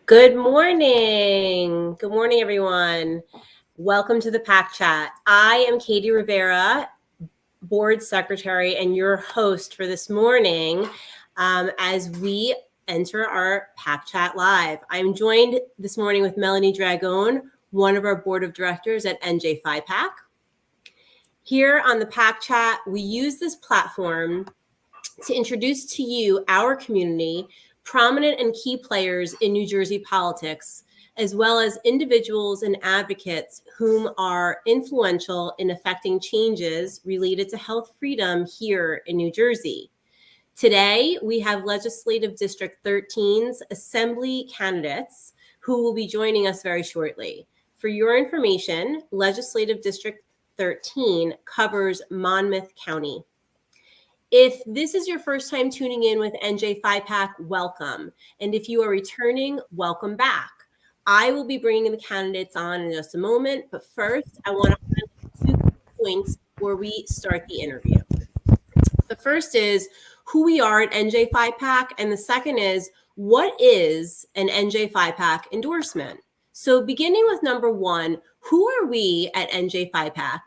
Good morning. Good morning, everyone. Welcome to the PAC chat. I am Katie Rivera, board secretary and your host for this morning as we enter our PAC chat live. I'm joined this morning with Melanie Dragone, one of our board of directors at NJPHIPAC. Here on the PAC chat, we use this platform to introduce to you, our community, prominent and key players in New Jersey politics, as well as individuals and advocates whom are influential in affecting changes related to health freedom here in New Jersey. Today, we have Legislative District 13's Assembly candidates who will be joining us very shortly. For your information, Legislative District 13 covers Monmouth County. If this is your first time tuning in with NJPHIPAC, welcome. And if you are returning, welcome back. I will be bringing the candidates on in just a moment, but first I want to highlight 2 points before we start the interview. The first is who we are at NJPHIPAC, and the second is what is an NJPHIPAC endorsement? So beginning with number 1, who are we at NJPHIPAC?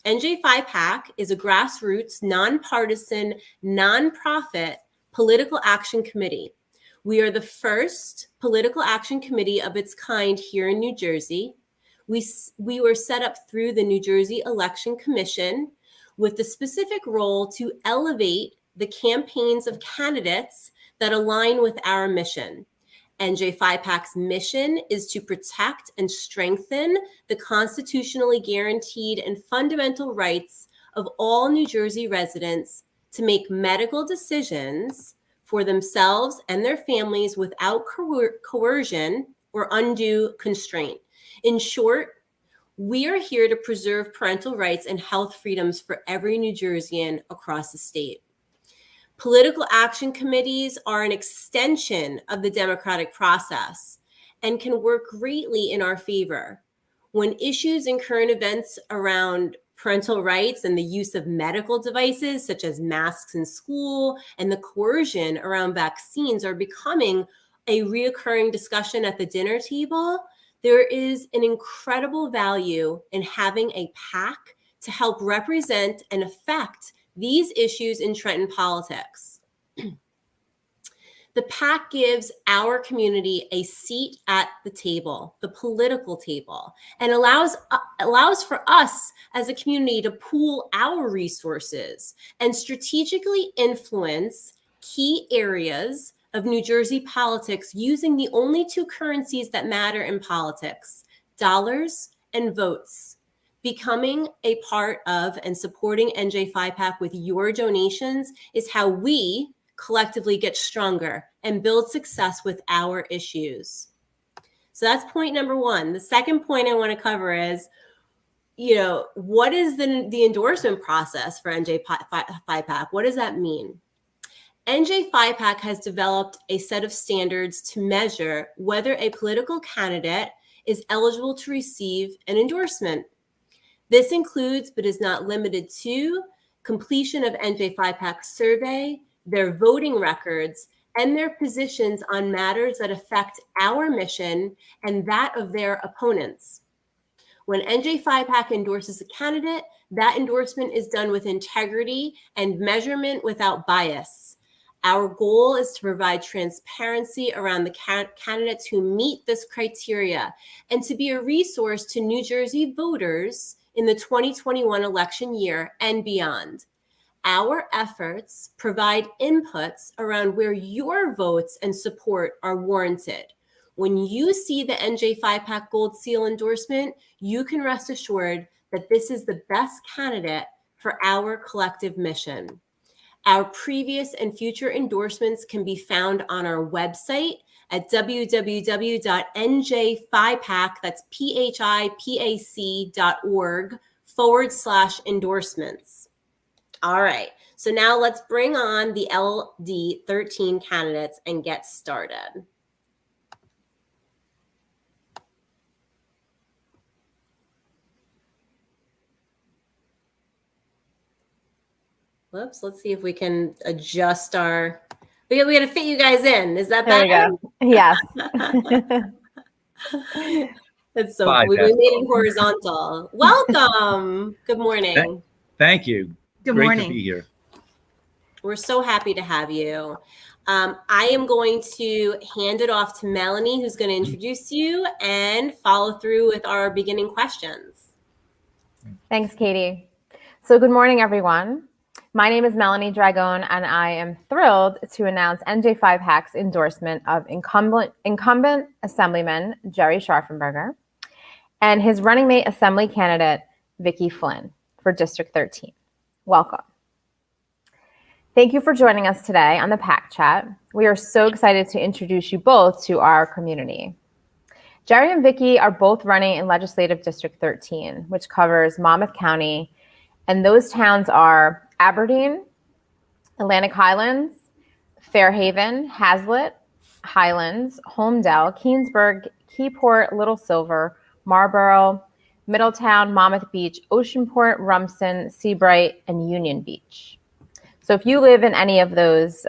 NJPHIPAC is a grassroots, nonpartisan, nonprofit political action committee. We are the first political action committee of its kind here in New Jersey. We were set up through the New Jersey Election Commission with the specific role to elevate the campaigns of candidates that align with our mission. NJPHIPAC's mission is to protect and strengthen the constitutionally guaranteed and fundamental rights of all New Jersey residents to make medical decisions for themselves and their families without coercion or undue constraint. In short, we are here to preserve parental rights and health freedoms for every New Jerseyan across the state. Political action committees are an extension of the democratic process and can work greatly in our favor. When issues and current events around parental rights and the use of medical devices such as masks in school and the coercion around vaccines are becoming a reoccurring discussion at the dinner table, there is an incredible value in having a PAC to help represent and affect these issues in Trenton politics. The PAC gives our community a seat at the table, the political table, and allows for us as a community to pool our resources and strategically influence key areas of New Jersey politics using the only 2 currencies that matter in politics, dollars and votes. Becoming a part of and supporting NJPHIPAC with your donations is how we collectively get stronger and build success with our issues. So that's point number 1. The second point I want to cover is, what is the endorsement process for NJPHIPAC? What does that mean? NJPHIPAC has developed a set of standards to measure whether a political candidate is eligible to receive an endorsement. This includes, but is not limited to, completion of NJPHIPAC's survey, their voting records, and their positions on matters that affect our mission and that of their opponents. When NJPHIPAC endorses a candidate, that endorsement is done with integrity and measurement without bias. Our goal is to provide transparency around the candidates who meet this criteria and to be a resource to New Jersey voters in the 2021 election year and beyond. Our efforts provide inputs around where your votes and support are warranted. When you see the NJPHIPAC Gold Seal endorsement, you can rest assured that this is the best candidate for our collective mission. Our previous and future endorsements can be found on our website at www.njphipac, that's PHIPAC.org/endorsements. All right, so now let's bring on the LD 13 candidates and get started. Whoops, let's see if we can adjust our We got to fit you guys in. Is that There better? we go. Yes. That's so cool. We made it horizontal. Welcome. Good morning. Thank you. Good Great morning. to be here. We're so happy to have you. I am going to hand it off to Melanie, who's going to introduce you and follow through with our beginning questions. Thanks, Katie. So good morning, everyone. My name is Melanie Dragon, and I am thrilled to announce NJPHIPAC's endorsement of incumbent Assemblyman Gerry Scharfenberger and his running mate Assembly candidate Vicki Flynn for District 13. Welcome. Thank you for joining us today on the PAC chat. We are so excited to introduce you both to our community. Gerry and Vicki are both running in Legislative District 13, which covers Monmouth County, and those towns are Aberdeen, Atlantic Highlands, Fairhaven, Hazlitt, Highlands, Holmdel, Keensburg, Keyport, Little Silver, Marlborough, Middletown, Monmouth Beach, Oceanport, Rumson, Seabright, and Union Beach. So if you live in any of those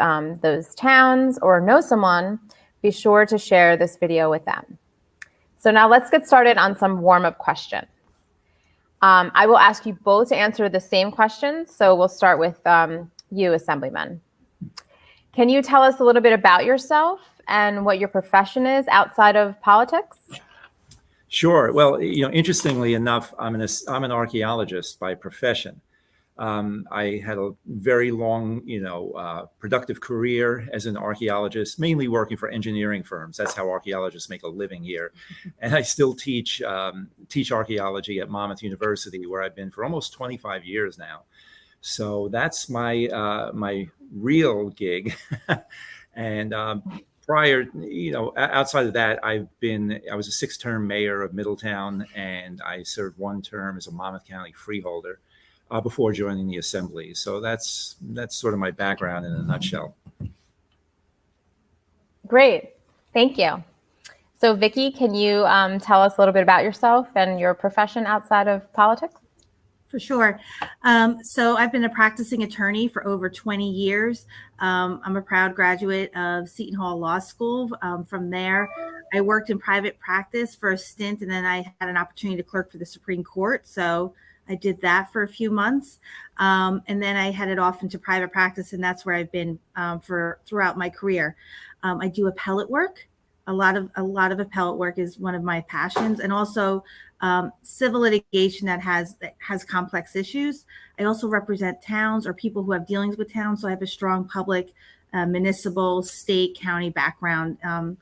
towns or know someone, be sure to share this video with them. So now let's get started on some warm-up questions. I will ask you both to answer the same questions. So we'll start with you, Assemblyman. Can you tell us a little bit about yourself and what your profession is outside of politics? Sure. Well, interestingly enough, I'm an archaeologist by profession. I had a very long, productive career as an archaeologist, mainly working for engineering firms. That's how archaeologists make a living here. And I still teach archaeology at Monmouth University, where I've been for almost 25 years now. So that's my real gig. And prior, outside of that, I was a 6-term mayor of Middletown, and I served 1 term as a Monmouth County freeholder before joining the Assembly. So that's sort of my background in a nutshell. Great, thank you. So Vicki, can you tell us a little bit about yourself and your profession outside of politics? For sure. So I've been a practicing attorney for over 20 years. I'm a proud graduate of Seton Hall Law School. From there, I worked in private practice for a stint, and then I had an opportunity to clerk for the Supreme Court. So I did that for a few months. And then I headed off into private practice, and that's where I've been throughout my career. I do appellate work. A lot of appellate work is one of my passions, and also civil litigation that has complex issues. I also represent towns or people who have dealings with towns, so I have a strong public, municipal, state, county background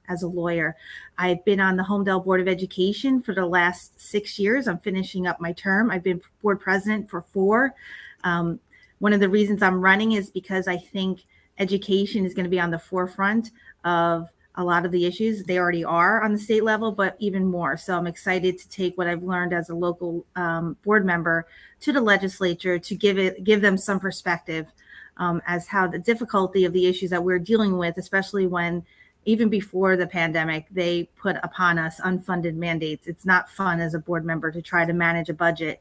as a lawyer. I've been on the Holmdel Board of Education for the last 6 years. I'm finishing up my term. I've been board president for 4. One of the reasons I'm running is because I think education is going to be on the forefront of a lot of the issues. They already are on the state level, but even more. So I'm excited to take what I've learned as a local board member to the legislature to give them some perspective as how the difficulty of the issues that we're dealing with, especially when even before the pandemic, they put upon us unfunded mandates. It's not fun as a board member to try to manage a budget,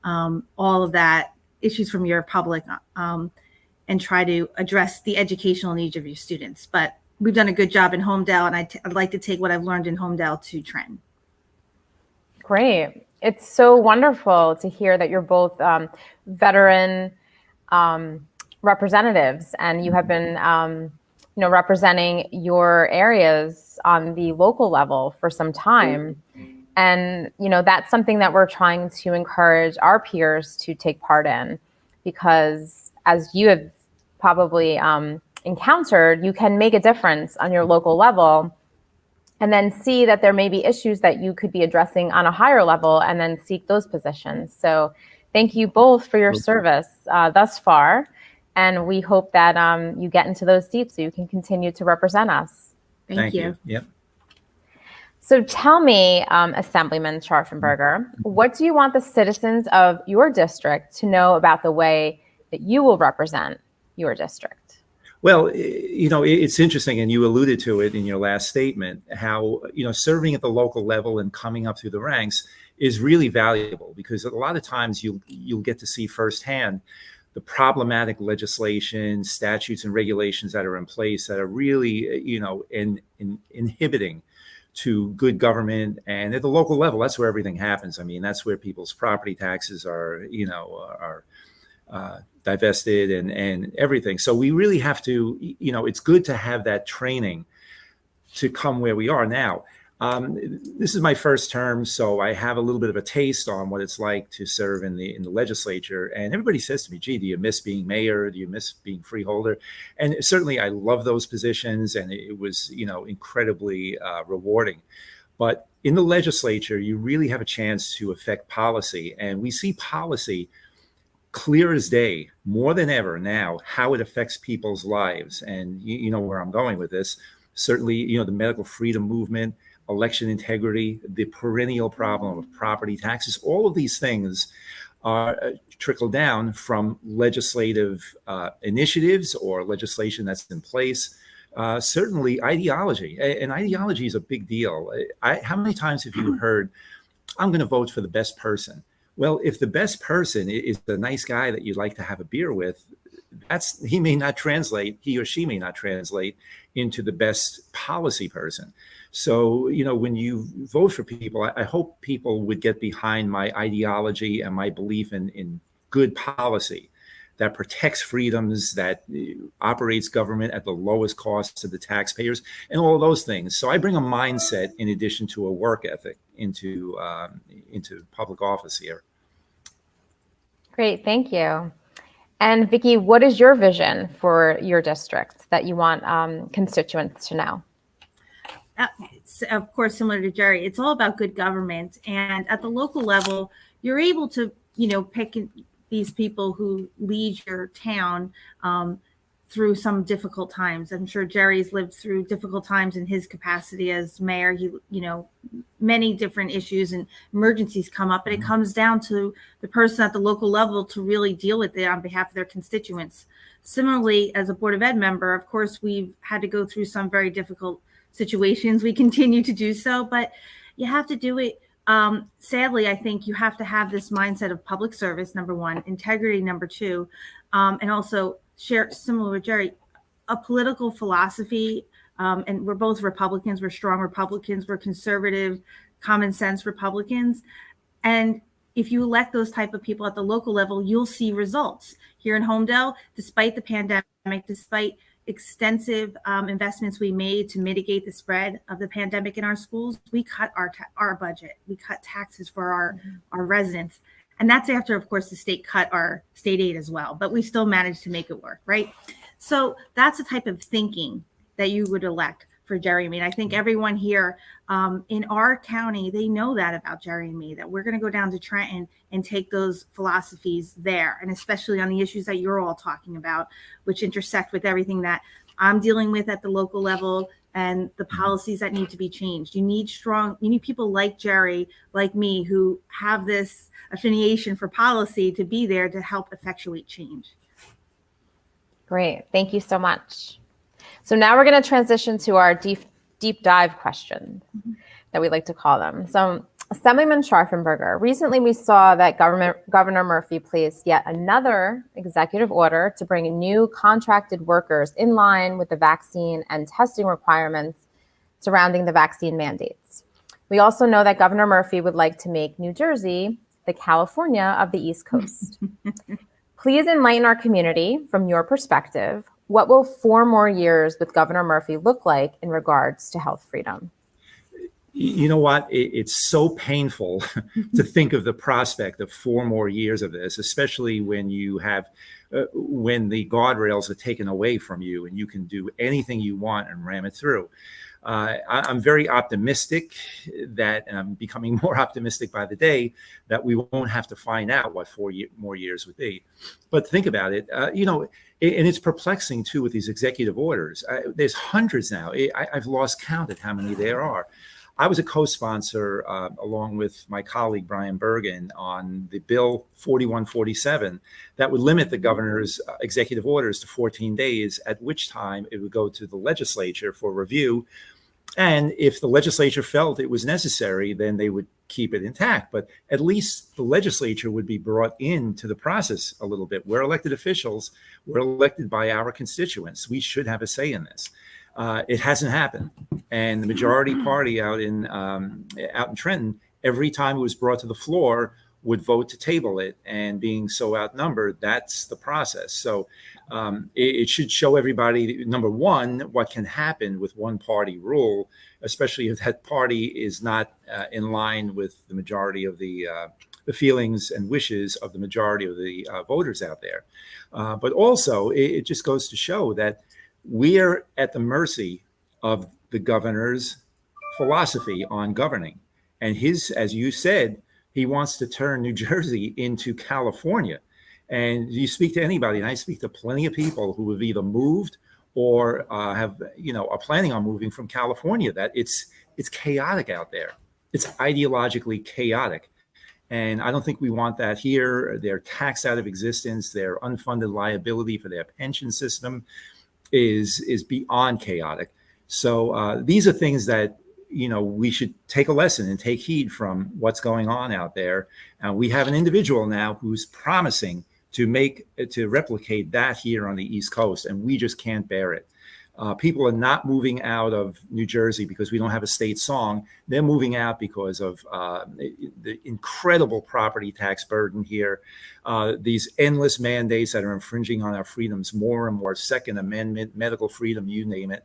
all of that issues from your public and try to address the educational needs of your students. But we've done a good job in Holmdel, and I'd like to take what I've learned in Holmdel to Trenton. Great. It's so wonderful to hear that you're both veteran representatives, and you have been representing your areas on the local level for some time. And, that's something that we're trying to encourage our peers to take part in, because as you have probably encountered, you can make a difference on your local level and then see that there may be issues that you could be addressing on a higher level and then seek those positions. So thank you both for your service thus far. And we hope that you get into those seats so you can continue to represent us. Thank you. Yep. So tell me, Assemblyman Scharfenberger, what do you want the citizens of your district to know about the way that you will represent your district? Well, it's interesting, and you alluded to it in your last statement, how, serving at the local level and coming up through the ranks is really valuable, because a lot of times you'll get to see firsthand the problematic legislation, statutes, and regulations that are in place that are really, inhibiting to good government. And at the local level, that's where everything happens. I mean, that's where people's property taxes are divested and everything. So we really have to, it's good to have that training to come where we are now. This is my first term, so I have a little bit of a taste on what it's like to serve in the legislature. And everybody says to me, "Gee, do you miss being mayor? Do you miss being freeholder?" And certainly, I love those positions, and it was, incredibly rewarding. But in the legislature, you really have a chance to affect policy, and we see policy clear as day, more than ever now, how it affects people's lives. And you know where I'm going with this. Certainly, the medical freedom movement, election integrity, the perennial problem of property taxes, all of these things are trickle down from legislative initiatives or legislation that's in place. Certainly ideology, and ideology is a big deal. How many times have you heard, "I'm going to vote for the best person"? Well, if the best person is the nice guy that you'd like to have a beer with, he or she may not translate into the best policy person. So, when you vote for people, I hope people would get behind my ideology and my belief in good policy that protects freedoms, that operates government at the lowest cost to the taxpayers, and all of those things. So I bring a mindset in addition to a work ethic into public office here. Great, thank you. And Vicki, what is your vision for your district that you want constituents to know? It's, of course, similar to Gerry, it's all about good government. And at the local level, you're able to, pick these people who lead your town through some difficult times. I'm sure Gerry's lived through difficult times in his capacity as mayor. He, many different issues and emergencies come up, and it comes down to the person at the local level to really deal with it on behalf of their constituents. Similarly, as a Board of Ed member, of course, we've had to go through some very difficult situations. We continue to do so, but you have to do it. Sadly, I think you have to have this mindset of public service, number one, integrity, number two, and also share, similar with Gerry, a political philosophy. And we're both Republicans. We're strong Republicans. We're conservative, common sense Republicans. And if you elect those type of people at the local level, you'll see results. Here in Homedale, despite the pandemic, despite extensive investments we made to mitigate the spread of the pandemic in our schools, we cut our budget. We cut taxes for our residents. And that's after, of course, the state cut our state aid as well, but we still managed to make it work, right? So that's the type of thinking that you would elect for Gerry and me. And I think everyone here in our county, they know that about Gerry and me, that we're going to go down to Trenton and take those philosophies there, and especially on the issues that you're all talking about, which intersect with everything that I'm dealing with at the local level and the policies that need to be changed. You need people like Gerry, like me, who have this affiliation for policy to be there to help effectuate change. Great, thank you so much. So now we're going to transition to our deep dive questions that we like to call them. So Assemblyman Scharfenberger, recently we saw that Governor Murphy placed yet another executive order to bring new contracted workers in line with the vaccine and testing requirements surrounding the vaccine mandates. We also know that Governor Murphy would like to make New Jersey the California of the East Coast. Please enlighten our community from your perspective. What will 4 more years with Governor Murphy look like in regards to health freedom? You know what? It's so painful to think of the prospect of 4 more years of this, especially when you have, when the guardrails are taken away from you and you can do anything you want and ram it through. I'm very optimistic that, and I'm becoming more optimistic by the day, that we won't have to find out what 4 more years would be. But think about it, and it's perplexing too with these executive orders. There's hundreds now. I've lost count at how many there are. I was a co-sponsor along with my colleague Brian Bergen on the bill 4147 that would limit the governor's executive orders to 14 days, at which time it would go to the legislature for review. And if the legislature felt it was necessary, then they would keep it intact, but at least the legislature would be brought into the process a little bit. We're elected officials. We're elected by our constituents. We should have a say in this. It hasn't happened, and the majority party out in Trenton, every time it was brought to the floor, would vote to table it, and being so outnumbered, that's the process. So it should show everybody, number one, what can happen with one party rule, especially if that party is not in line with the majority of the feelings and wishes of the majority of the voters out there. But also, it just goes to show that we are at the mercy of the governor's philosophy on governing. And his, as you said, he wants to turn New Jersey into California. And you speak to anybody, and I speak to plenty of people who have either moved or are planning on moving from California, that it's chaotic out there. It's ideologically chaotic. And I don't think we want that here. They're taxed out of existence. Their unfunded liability for their pension system is beyond chaotic. So these are things that we should take a lesson and take heed from what's going on out there. We have an individual now who's promising to replicate that here on the East Coast, and we just can't bear it. People are not moving out of New Jersey because we don't have a state song. They're moving out because of the incredible property tax burden here, these endless mandates that are infringing on our freedoms more and more, Second Amendment, medical freedom, you name it.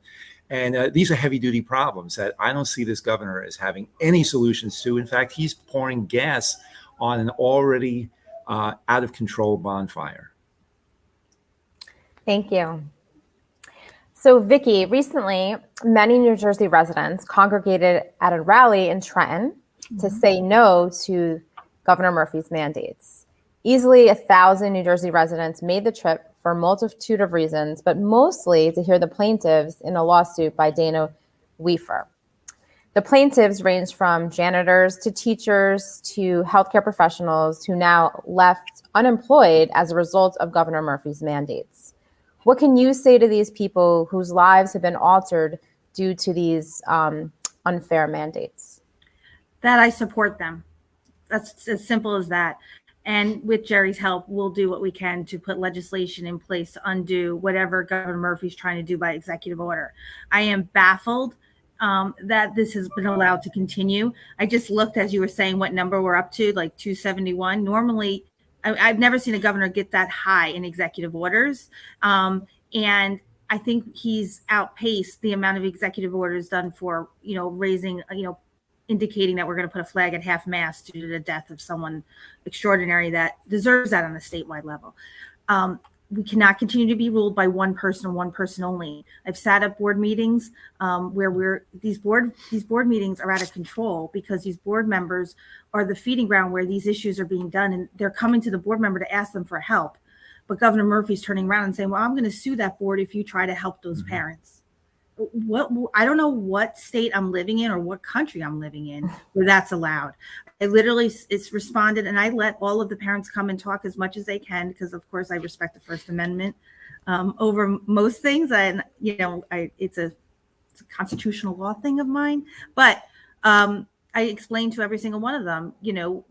And these are heavy-duty problems that I don't see this governor as having any solutions to. In fact, he's pouring gas on an already out-of-control bonfire. Thank you. So, Vicki, recently, many New Jersey residents congregated at a rally in Trenton to say no to Governor Murphy's mandates. Easily 1,000 New Jersey residents made the trip for a multitude of reasons, but mostly to hear the plaintiffs in a lawsuit by Dana Weaver. The plaintiffs range from janitors to teachers to healthcare professionals who now left unemployed as a result of Governor Murphy's mandates. What can you say to these people whose lives have been altered due to these unfair mandates? That I support them. That's as simple as that. And with Gerry's help, we'll do what we can to put legislation in place to undo whatever Governor Murphy's trying to do by executive order. I am baffled that this has been allowed to continue. I just looked, as you were saying, what number we're up to, like 271. Normally, I've never seen a governor get that high in executive orders. And I think he's outpaced the amount of executive orders done for, raising, indicating that we're going to put a flag at half mast due to the death of someone extraordinary that deserves that on a statewide level. We cannot continue to be ruled by one person only. I've sat at board meetings where these board meetings are out of control because these board members are the feeding ground where these issues are being done, and they're coming to the board member to ask them for help. But Governor Murphy's turning around and saying, well, I'm going to sue that board if you try to help those parents. I don't know what state I'm living in or what country I'm living in where that's allowed. It's responded, and I let all of the parents come and talk as much as they can because, of course, I respect the First Amendment over most things. And it's a constitutional law thing of mine. But I explained to every single one of them.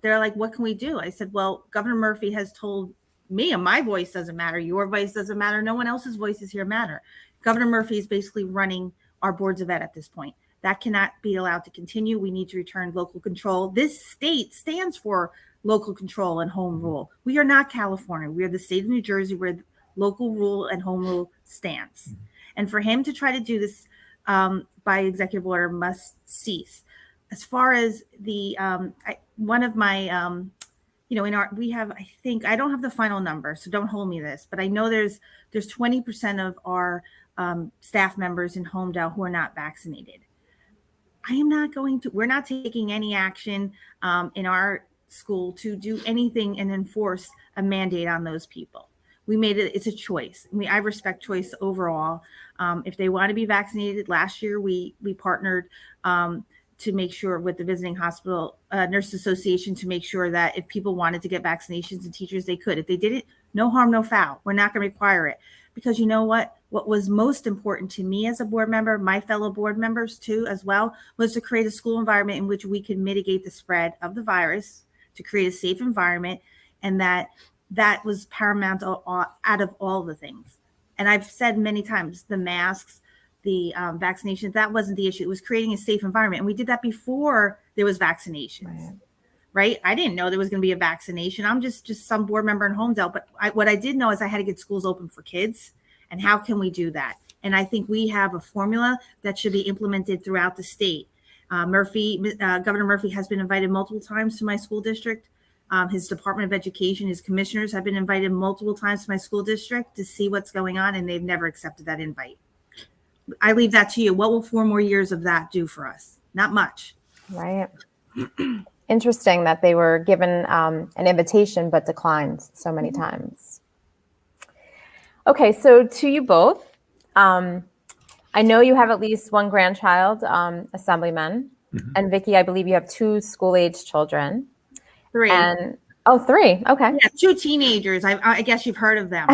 They're like, "What can we do?" I said, "Well, Governor Murphy has told me, and my voice doesn't matter. Your voice doesn't matter. No one else's voices here matter." Governor Murphy is basically running our boards of ed at this point. That cannot be allowed to continue. We need to return local control. This state stands for local control and home rule. We are not California. We are the state of New Jersey where local rule and home rule stands. And for him to try to do this by executive order must cease. As far as the one of my we have, I think, I don't have the final number, so don't hold me this, but I know there's 20% of our staff members in Homedale who are not vaccinated. We're not taking any action in our school to do anything and enforce a mandate on those people. We made it, it's a choice. I respect choice overall. If they want to be vaccinated, last year we partnered to make sure with the Visiting Hospital Nurse Association to make sure that if people wanted to get vaccinations and teachers, they could. If they didn't, no harm, no foul. We're not going to require it because you know what? what was most important to me as a board member, my fellow board members too, as well, was to create a school environment in which we could mitigate the spread of the virus, to create a safe environment. And that was paramount out of all the things. And I've said many times, the masks, the vaccinations, that wasn't the issue. It was creating a safe environment. And we did that before there was vaccinations, right? I didn't know there was going to be a vaccination. I'm just some board member in Homedale. But what I did know is I had to get schools open for kids. And how can we do that? And I think we have a formula that should be implemented throughout the state. Governor Murphy has been invited multiple times to my school district. His Department of Education, his commissioners have been invited multiple times to my school district to see what's going on, and they've never accepted that invite. I leave that to you. What will 4 more years of that do for us? Not much. Right. Interesting that they were given an invitation but declined so many times. Okay, so to you both, I know you have at least one grandchild, Assemblyman, and Vicki, I believe you have 2 school-age children. 3. And 3. Okay. Yeah, 2 teenagers. I guess you've heard of them.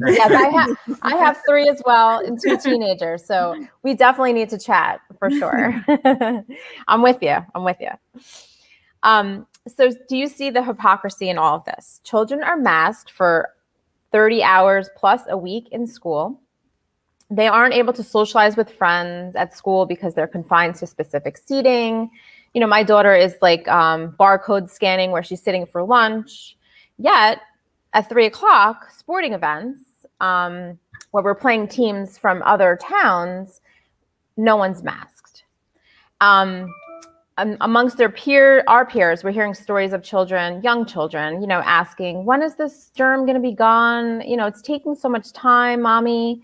Yes, I have 3 as well and 2 teenagers. So we definitely need to chat for sure. I'm with you. So do you see the hypocrisy in all of this? Children are masked for 30 hours plus a week in school. They aren't able to socialize with friends at school because they're confined to specific seating. You know, my daughter is like barcode scanning where she's sitting for lunch. Yet at 3:00, sporting events where we're playing teams from other towns, no one's masked. Amongst our peers, we're hearing stories of children, young children, you know, asking, when is this germ going to be gone? You know, it's taking so much time, mommy.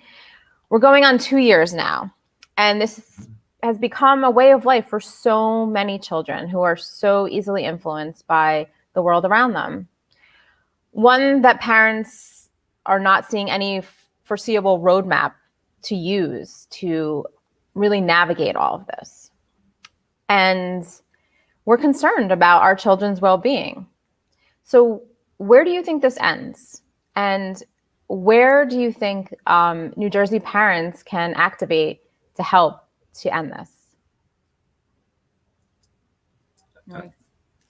We're going on 2 years now. And this has become a way of life for so many children who are so easily influenced by the world around them. One that parents are not seeing any foreseeable roadmap to use to really navigate all of this. And we're concerned about our children's well-being. So where do you think this ends? And where do you think New Jersey parents can activate to help to end this?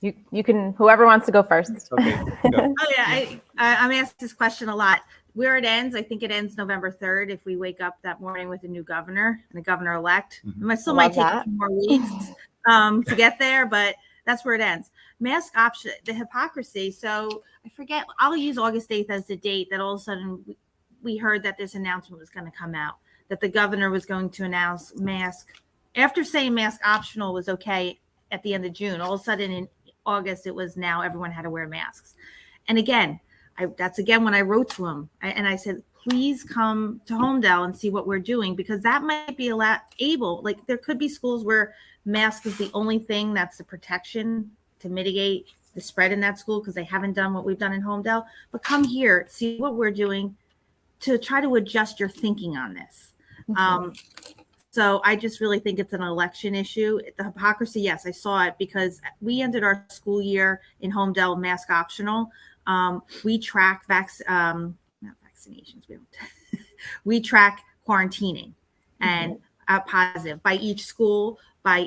You can, whoever wants to go first. Okay, go. Oh yeah, I'm asked this question a lot. Where it ends, I think it ends November 3rd if we wake up that morning with a new governor and a governor-elect. It still might take a few more weeks to get there, but that's where it ends. Mask option, the hypocrisy. So I forget, I'll use August 8th as the date that all of a sudden we heard that this announcement was going to come out, that the governor was going to announce mask. After saying mask optional was okay at the end of June, all of a sudden in August, it was now everyone had to wear masks. And again, that's again when I wrote to him and I said, please come to Homedale and see what we're doing, because that might be able, like there could be schools where mask is the only thing that's the protection to mitigate the spread in that school because they haven't done what we've done in Homedale. But come here, see what we're doing to try to adjust your thinking on this. So I just really think it's an election issue. The hypocrisy, yes, I saw it because we ended our school year in Homedale mask optional. We track not vaccinations. We track quarantining and positive by each school, by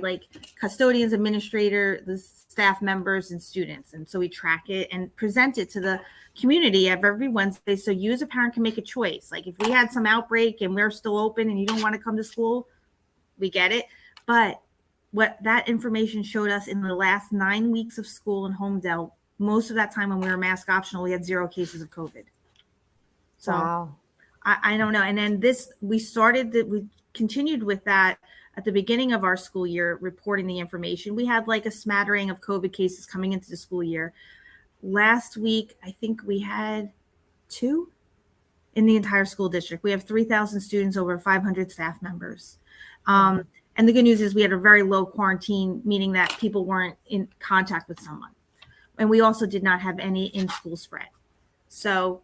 like custodians, administrator, the staff members, and students. And so we track it and present it to the community every Wednesday. So you as a parent can make a choice. Like if we had some outbreak and we're still open and you don't want to come to school, we get it. But what that information showed us in the last 9 weeks of school in Homedale, most of that time when we were mask optional, we had 0 cases of COVID. So wow. I don't know. And then we continued with that at the beginning of our school year, reporting the information. We had like a smattering of COVID cases coming into the school year. Last week, I think we had 2 in the entire school district. We have 3,000 students, over 500 staff members. And the good news is we had a very low quarantine, meaning that people weren't in contact with someone. And we also did not have any in-school spread. So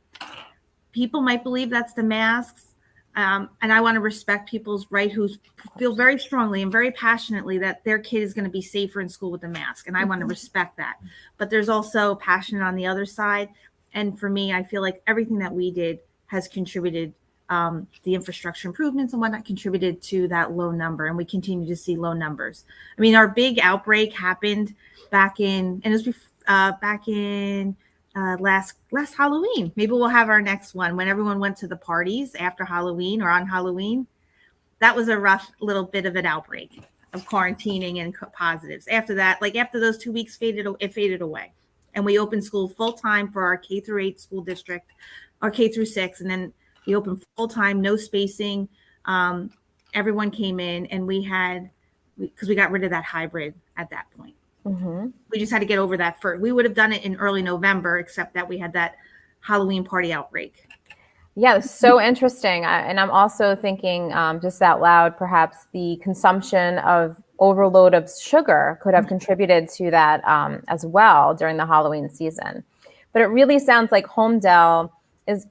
people might believe that's the masks. And I want to respect people's right who feel very strongly and very passionately that their kid is going to be safer in school with a mask. And I want to respect that. But there's also passion on the other side. And for me, I feel like everything that we did has contributed the infrastructure improvements and whatnot contributed to that low number. And we continue to see low numbers. I mean, our big outbreak happened back in, and it was back in last Halloween. Maybe we'll have our next one when everyone went to the parties after Halloween or on Halloween. That was a rough little bit of an outbreak of quarantining and positives. After that, like after those 2 weeks it faded away. And we opened school full time for our K through 8 school district, or K through 6. And then we opened full time, no spacing. Everyone came in, and because we got rid of that hybrid at that point. Mm-hmm. We just had to get over that first. We would have done it in early November, except that we had that Halloween party outbreak. Yeah, it's so interesting. And I'm also thinking just out loud, perhaps the consumption of overload of sugar could have contributed to that as well during the Halloween season. But it really sounds like Homedale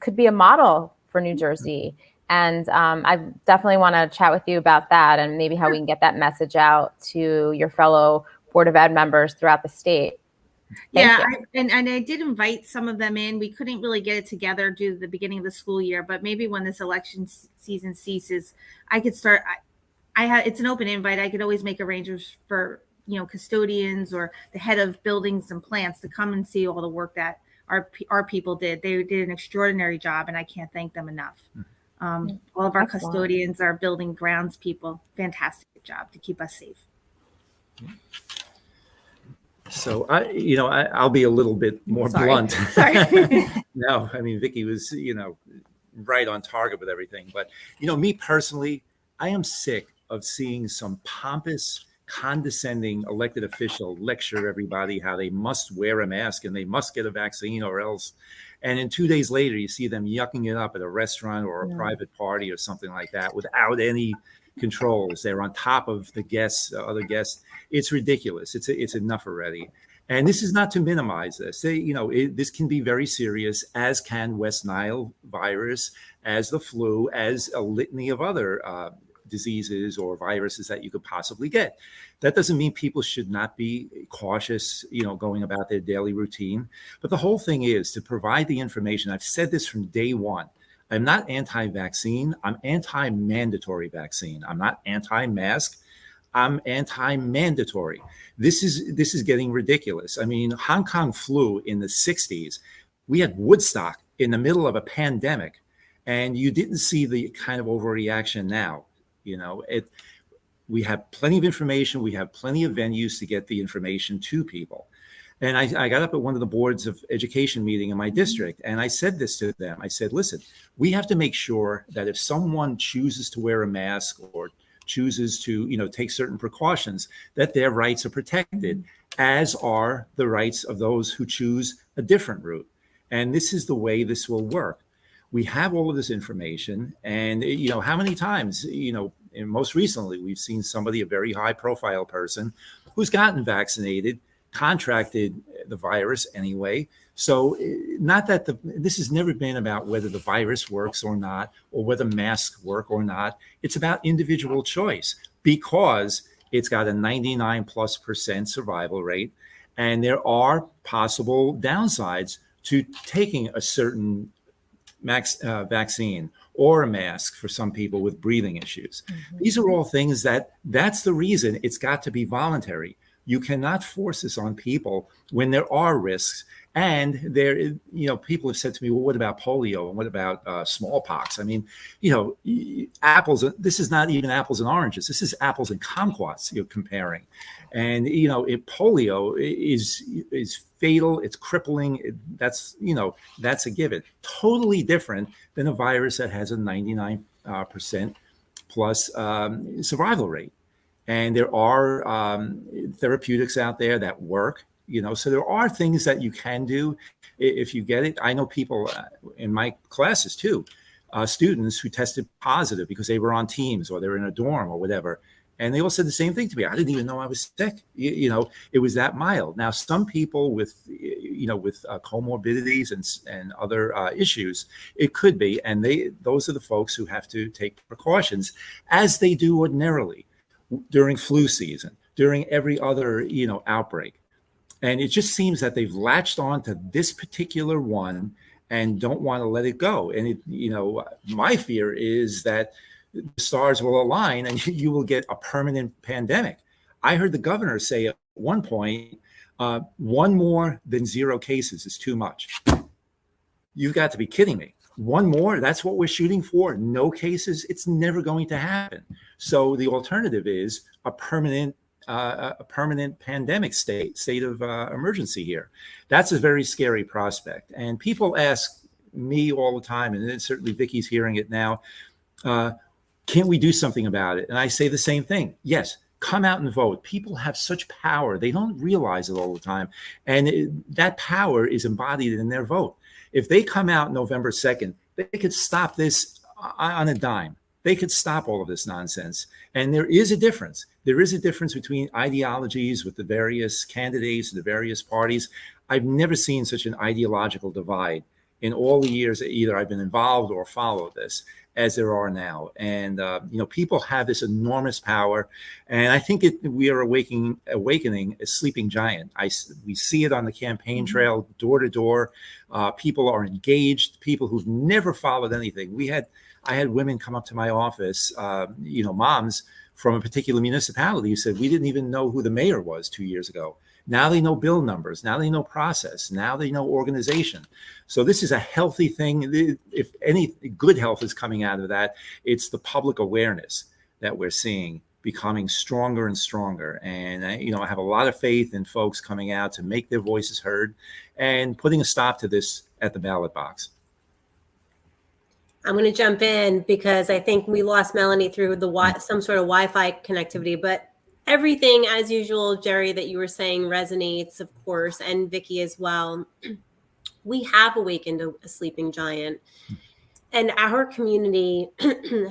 could be a model for New Jersey. And I definitely want to chat with you about that and maybe how we can get that message out to your fellow Board of Ed members throughout the state. Yeah, and I did invite some of them in. We couldn't really get it together due to the beginning of the school year, but maybe when this election season ceases, I could start. It's an open invite. I could always make arrangements for custodians or the head of buildings and plants to come and see all the work that our people did. They did an extraordinary job, and I can't thank them enough. All of our custodians, our building grounds people, fantastic job to keep us safe. So I'll be a little bit more blunt. Sorry. No, I mean, Vicki was, right on target with everything. But, me personally, I am sick of seeing some pompous, condescending elected official lecture everybody how they must wear a mask and they must get a vaccine or else. And then 2 days later, you see them yucking it up at a restaurant or a private party or something like that without any controls. They're on top of the guests, other guests. It's ridiculous. It's enough already. And this is not to minimize this. This can be very serious, as can West Nile virus, as the flu, as a litany of other diseases or viruses that you could possibly get. That doesn't mean people should not be cautious, going about their daily routine. But the whole thing is to provide the information. I've said this from day one. I'm not anti-vaccine. I'm anti-mandatory vaccine. I'm not anti-mask. I'm anti-mandatory. This is getting ridiculous. I mean, Hong Kong flu in the 60s. We had Woodstock in the middle of a pandemic, and you didn't see the kind of overreaction now. We have plenty of information. We have plenty of venues to get the information to people. And I got up at one of the boards of education meeting in my district, and I said this to them. I said, listen, we have to make sure that if someone chooses to wear a mask or chooses to, take certain precautions, that their rights are protected, as are the rights of those who choose a different route. And this is the way this will work. We have all of this information, and, how many times, and most recently, we've seen somebody, a very high profile person who's gotten vaccinated, contracted the virus anyway. So not that this has never been about whether the virus works or not, or whether masks work or not. It's about individual choice, because it's got a 99+% survival rate. And there are possible downsides to taking a certain vaccine or a mask for some people with breathing issues. Mm-hmm. These are all things that's the reason it's got to be voluntary. You cannot force this on people when there are risks. And there, people have said to me, well, what about polio? And what about smallpox? I mean, apples, this is not even apples and oranges. This is apples and kumquats you're comparing. And, polio is fatal. It's crippling. That's a given. Totally different than a virus that has a 99% plus survival rate. And there are therapeutics out there that work, so there are things that you can do if you get it. I know people in my classes too, students who tested positive because they were on teams or they were in a dorm or whatever. And they all said the same thing to me. I didn't even know I was sick. It was that mild. Now, some people with comorbidities and other issues, it could be. And those are the folks who have to take precautions, as they do ordinarily during flu season, during every other, outbreak. And it just seems that they've latched on to this particular one and don't want to let it go. And my fear is that the stars will align and you will get a permanent pandemic. I heard the governor say at one point, one more than 0 cases is too much. You've got to be kidding me. One more, that's what we're shooting for? No cases? It's never going to happen. So the alternative is a permanent pandemic state of emergency here. That's a very scary prospect. And people ask me all the time, and certainly Vicki's hearing it now, can't we do something about it? And I say the same thing. Yes, come out and vote. People have such power. They don't realize it all the time. And that power is embodied in their vote. If they come out November 2nd, they could stop this on a dime. They could stop all of this nonsense. And there is a difference. There is a difference between ideologies with the various candidates, the various parties. I've never seen such an ideological divide in all the years that either I've been involved or followed this as there are now. And, people have this enormous power. And I think we are awakening a sleeping giant. We see it on the campaign trail, door to door. People are engaged, people who've never followed anything. I had women come up to my office, moms from a particular municipality who said, we didn't even know who the mayor was 2 years ago. Now they know bill numbers. Now they know process. Now they know organization. So this is a healthy thing. If any good health is coming out of that, it's the public awareness that we're seeing becoming stronger and stronger. And, I have a lot of faith in folks coming out to make their voices heard and putting a stop to this at the ballot box. I'm going to jump in because I think we lost Melanie through some sort of Wi-Fi connectivity, but everything, as usual, Gerry, that you were saying resonates, of course, and Vicki as well. We have awakened a sleeping giant, and our community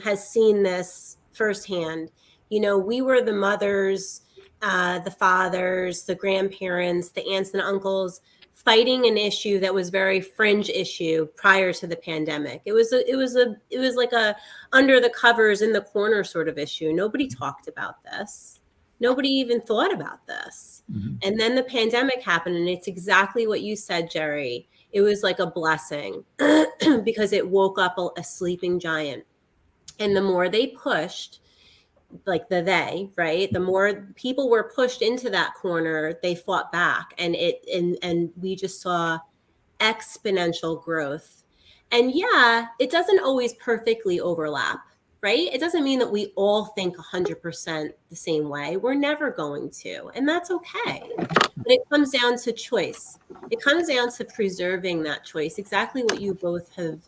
has seen this firsthand. We were the mothers, the fathers, the grandparents, the aunts and uncles fighting an issue that was very fringe issue prior to the pandemic. It was like a under the covers in the corner sort of issue. Nobody talked about this. Nobody even thought about this. Mm-hmm. And then the pandemic happened, and it's exactly what you said, Gerry. It was like a blessing because it woke up a sleeping giant. And the more they pushed, like right? The more people were pushed into that corner, they fought back, and we just saw exponential growth. And yeah, it doesn't always perfectly overlap, right? It doesn't mean that we all think 100% the same way. We're never going to, and that's okay. But it comes down to choice. It comes down to preserving that choice, exactly what you both have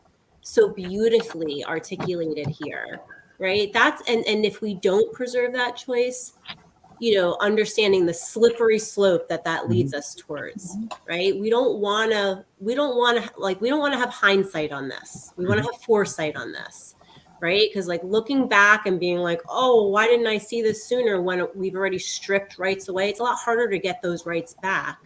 so beautifully articulated here. Right. And if we don't preserve that choice, understanding the slippery slope that leads us towards, right? We don't want to have hindsight on this. We want to have foresight on this, right? Because looking back and being like, oh, why didn't I see this sooner when we've already stripped rights away? It's a lot harder to get those rights back.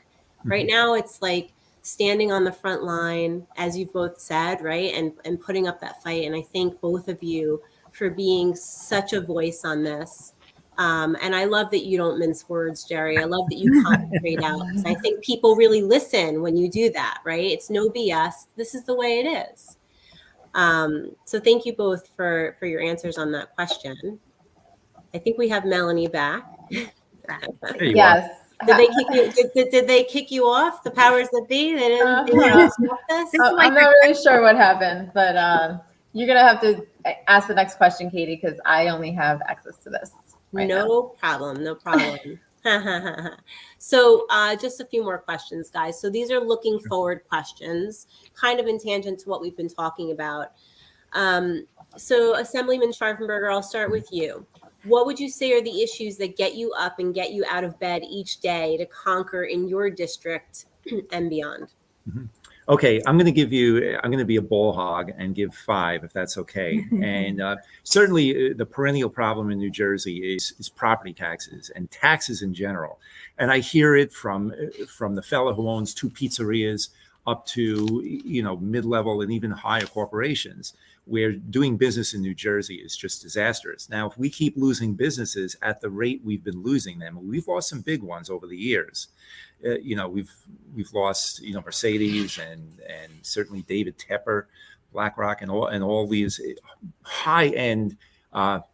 Right now, it's like standing on the front line, as you've both said, right? And putting up that fight. And I thank both of you for being such a voice on this. And I love that you don't mince words, Gerry. I love that you concentrate out, because I think people really listen when you do that, right? It's no BS. This is the way it is. So thank you both for your answers on that question. I think we have Melanie back. Yes. Did they kick you off? The powers that be? They didn't stop this? I'm not really sure what happened, but you're going to have to ask the next question, Katie, because I only have access to this. No problem. So just a few more questions, guys. So these are looking forward questions, kind of in tangent to what we've been talking about. So Assemblyman Scharfenberger, I'll start with you. What would you say are the issues that get you up and get you out of bed each day to conquer in your district and beyond? Mm-hmm. Okay, I'm going to be a ball hog and give 5, if that's okay. And certainly the perennial problem in New Jersey is property taxes and taxes in general. And I hear it from the fellow who owns 2 pizzerias up to, mid-level and even higher corporations. where doing business in New Jersey is just disastrous. Now, if we keep losing businesses at the rate we've been losing them, we've lost some big ones over the years. We've lost Mercedes and certainly David Tepper, BlackRock, and all these high-end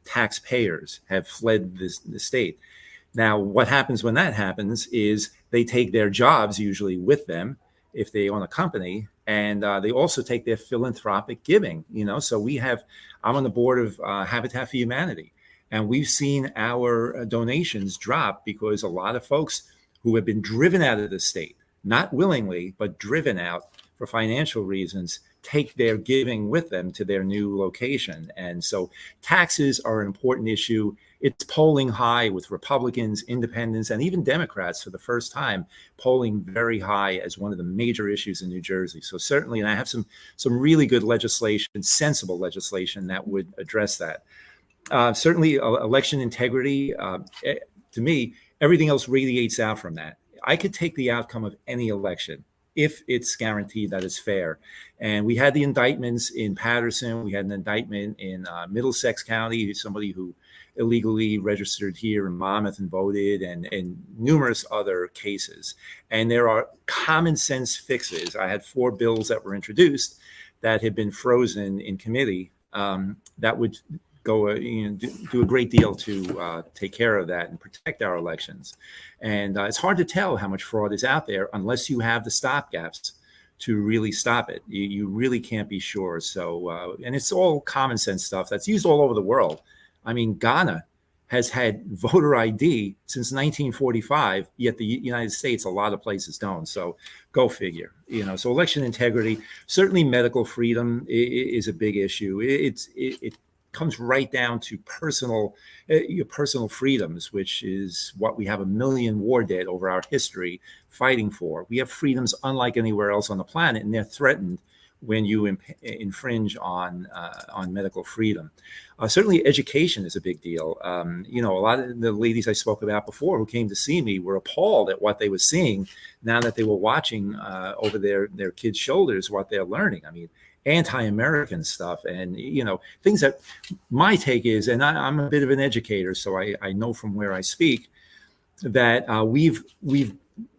taxpayers have fled the state. Now, what happens when that happens is they take their jobs usually with them if they own a company, and they also take their philanthropic giving. So I'm on the board of Habitat for Humanity, and we've seen our donations drop because a lot of folks who have been driven out of the state, not willingly, but driven out for financial reasons, take their giving with them to their new location. And so taxes are an important issue. It's polling high with Republicans, independents, and even Democrats for the first time, polling very high as one of the major issues in New Jersey. So certainly, and I have some really good legislation, sensible legislation that would address that. Certainly, election integrity, to me, everything else radiates out from that. I could take the outcome of any election if it's guaranteed that it's fair. And we had the indictments in Patterson. We had an indictment in Middlesex County, somebody who illegally registered here in Monmouth and voted, and numerous other cases. And there are common sense fixes. I had 4 bills that were introduced that had been frozen in committee that would go, do a great deal to take care of that and protect our elections. And it's hard to tell how much fraud is out there unless you have the stopgaps to really stop it. You really can't be sure. So, and it's all common sense stuff that's used all over the world. I mean, Ghana has had voter ID since 1945, yet the United States, a lot of places don't. So go figure. So election integrity, certainly medical freedom is a big issue. It comes right down to your personal freedoms, which is what we have a million war dead over our history fighting for. We have freedoms unlike anywhere else on the planet, and they're threatened when you infringe on medical freedom. Certainly education is a big deal. A lot of the ladies I spoke about before who came to see me were appalled at what they were seeing now that they were watching over their kids' shoulders what they're learning. I mean, anti-American stuff and, things that my take is, and I'm a bit of an educator, so I know from where I speak that we've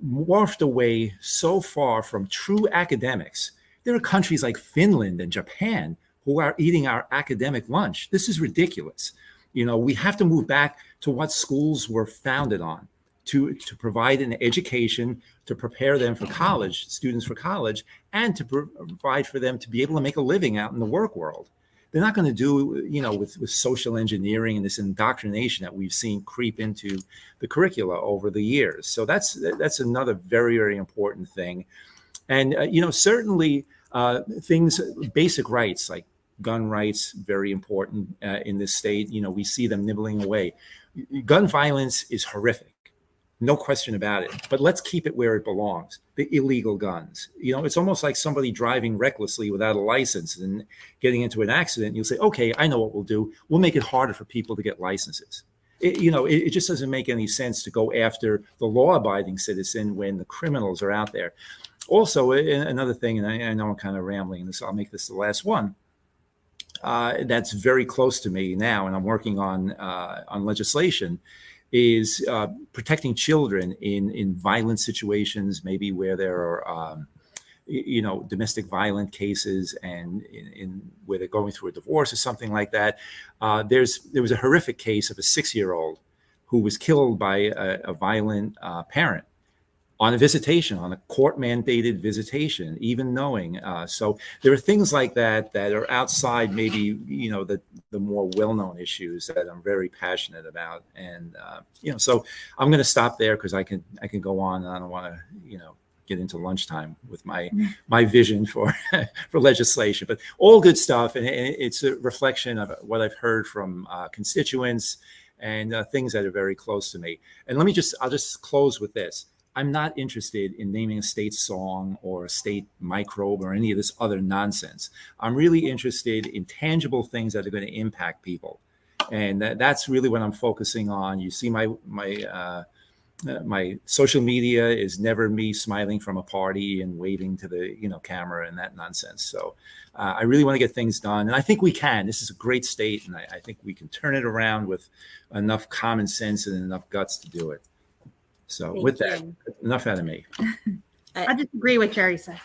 morphed away so far from true academics. There are countries like Finland and Japan who are eating our academic lunch. This is ridiculous. We have to move back to what schools were founded on, to provide an education, to prepare them for college, students for college, and to provide for them to be able to make a living out in the work world. They're not going to do, with social engineering and this indoctrination that we've seen creep into the curricula over the years. So that's another very, very important thing. And, certainly things, basic rights like gun rights, very important in this state. We see them nibbling away. Gun violence is horrific. No question about it. But let's keep it where it belongs. The illegal guns. It's almost like somebody driving recklessly without a license and getting into an accident. You'll say, okay, I know what we'll do. We'll make it harder for people to get licenses. It just doesn't make any sense to go after the law-abiding citizen when the criminals are out there. Also, another thing, and I know I'm kind of rambling, and I'll make this the last one, that's very close to me now, and I'm working on legislation, is protecting children in violent situations, maybe where there are, domestic violent cases and in where they're going through a divorce or something like that. There was a horrific case of a 6-year-old who was killed by a violent parent on a visitation, on a court-mandated visitation, even knowing. So there are things like that that are outside maybe, the more well-known issues that I'm very passionate about. And, so I'm going to stop there because I can go on, and I don't want to, get into lunchtime with my vision for legislation. But all good stuff, and it's a reflection of what I've heard from constituents and things that are very close to me. And I'll just close with this. I'm not interested in naming a state song or a state microbe or any of this other nonsense. I'm really interested in tangible things that are going to impact people. And that's really what I'm focusing on. You see my social media is never me smiling from a party and waving to the camera and that nonsense. So I really want to get things done. And I think we can. This is a great state. And I think we can turn it around with enough common sense and enough guts to do it. So Thank with that, you. enough out of me. I just agree with Gerry said.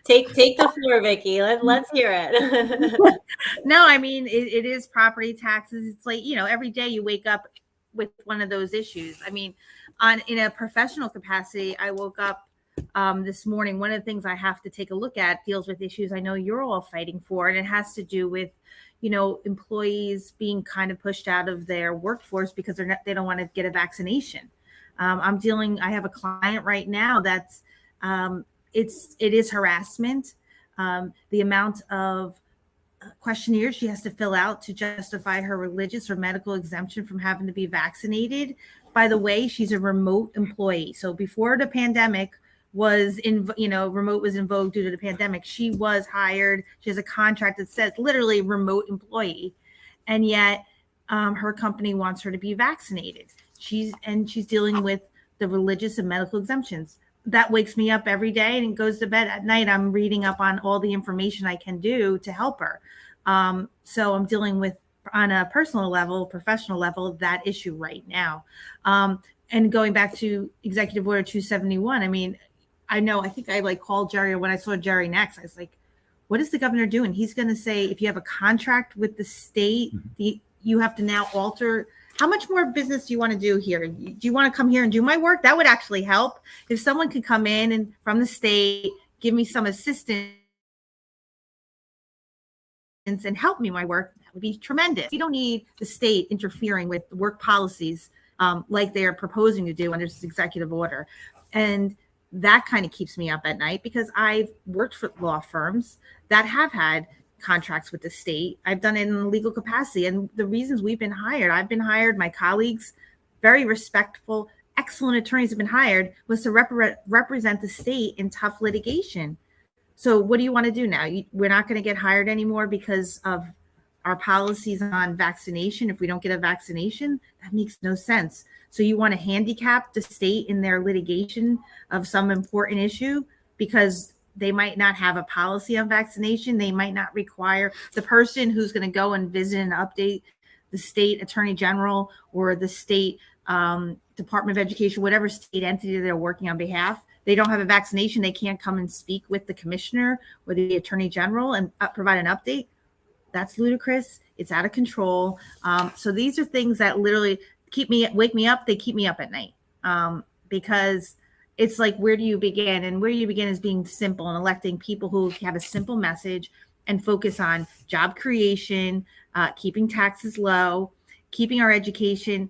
Take the floor, Vicki. Let's hear it. No, I mean, it is property taxes. It's like, every day you wake up with one of those issues. I mean, in a professional capacity, I woke up this morning. One of the things I have to take a look at deals with issues I know you're all fighting for, and it has to do with, employees being kind of pushed out of their workforce because they don't want to get a vaccination. I have a client right now that's, it is harassment. The amount of questionnaires she has to fill out to justify her religious or medical exemption from having to be vaccinated. By the way, she's a remote employee. So before the pandemic was remote was in vogue due to the pandemic, she was hired. She has a contract that says literally remote employee. And yet her company wants her to be vaccinated. She's dealing with the religious and medical exemptions. That wakes me up every day and goes to bed at night. I'm reading up on all the information I can do to help her. So I'm dealing with, on a personal level, professional level, that issue right now. And going back to Executive Order 271, I mean, I think I called Gerry, when I saw Gerry next, I was like, what is the governor doing? He's going to say, if you have a contract with the state, you have to now alter. How much more business do you want to do here? Do you want to come here and do my work? That would actually help. If someone could come in and from the state, give me some assistance and help me my work, that would be tremendous. You don't need the state interfering with work policies like they are proposing to do under this executive order. And that kind of keeps me up at night because I've worked for law firms that have had contracts with the state. I've done it in a legal capacity. And the reasons I've been hired, my colleagues, very respectful, excellent attorneys have been hired, was to represent the state in tough litigation. So what do you want to do now? We're not going to get hired anymore because of our policies on vaccination. If we don't get a vaccination, that makes no sense. So you want to handicap the state in their litigation of some important issue because they might not have a policy on vaccination. They might not require the person who's going to go and visit and update the state attorney general or the state Department of Education, whatever state entity they're working on behalf. They don't have a vaccination. They can't come and speak with the commissioner or the attorney general and provide an update. That's ludicrous. It's out of control. So these are things that literally wake me up. They keep me up at night because it's like, where do you begin? And where you begin is being simple and electing people who have a simple message and focus on job creation, keeping taxes low, keeping our education,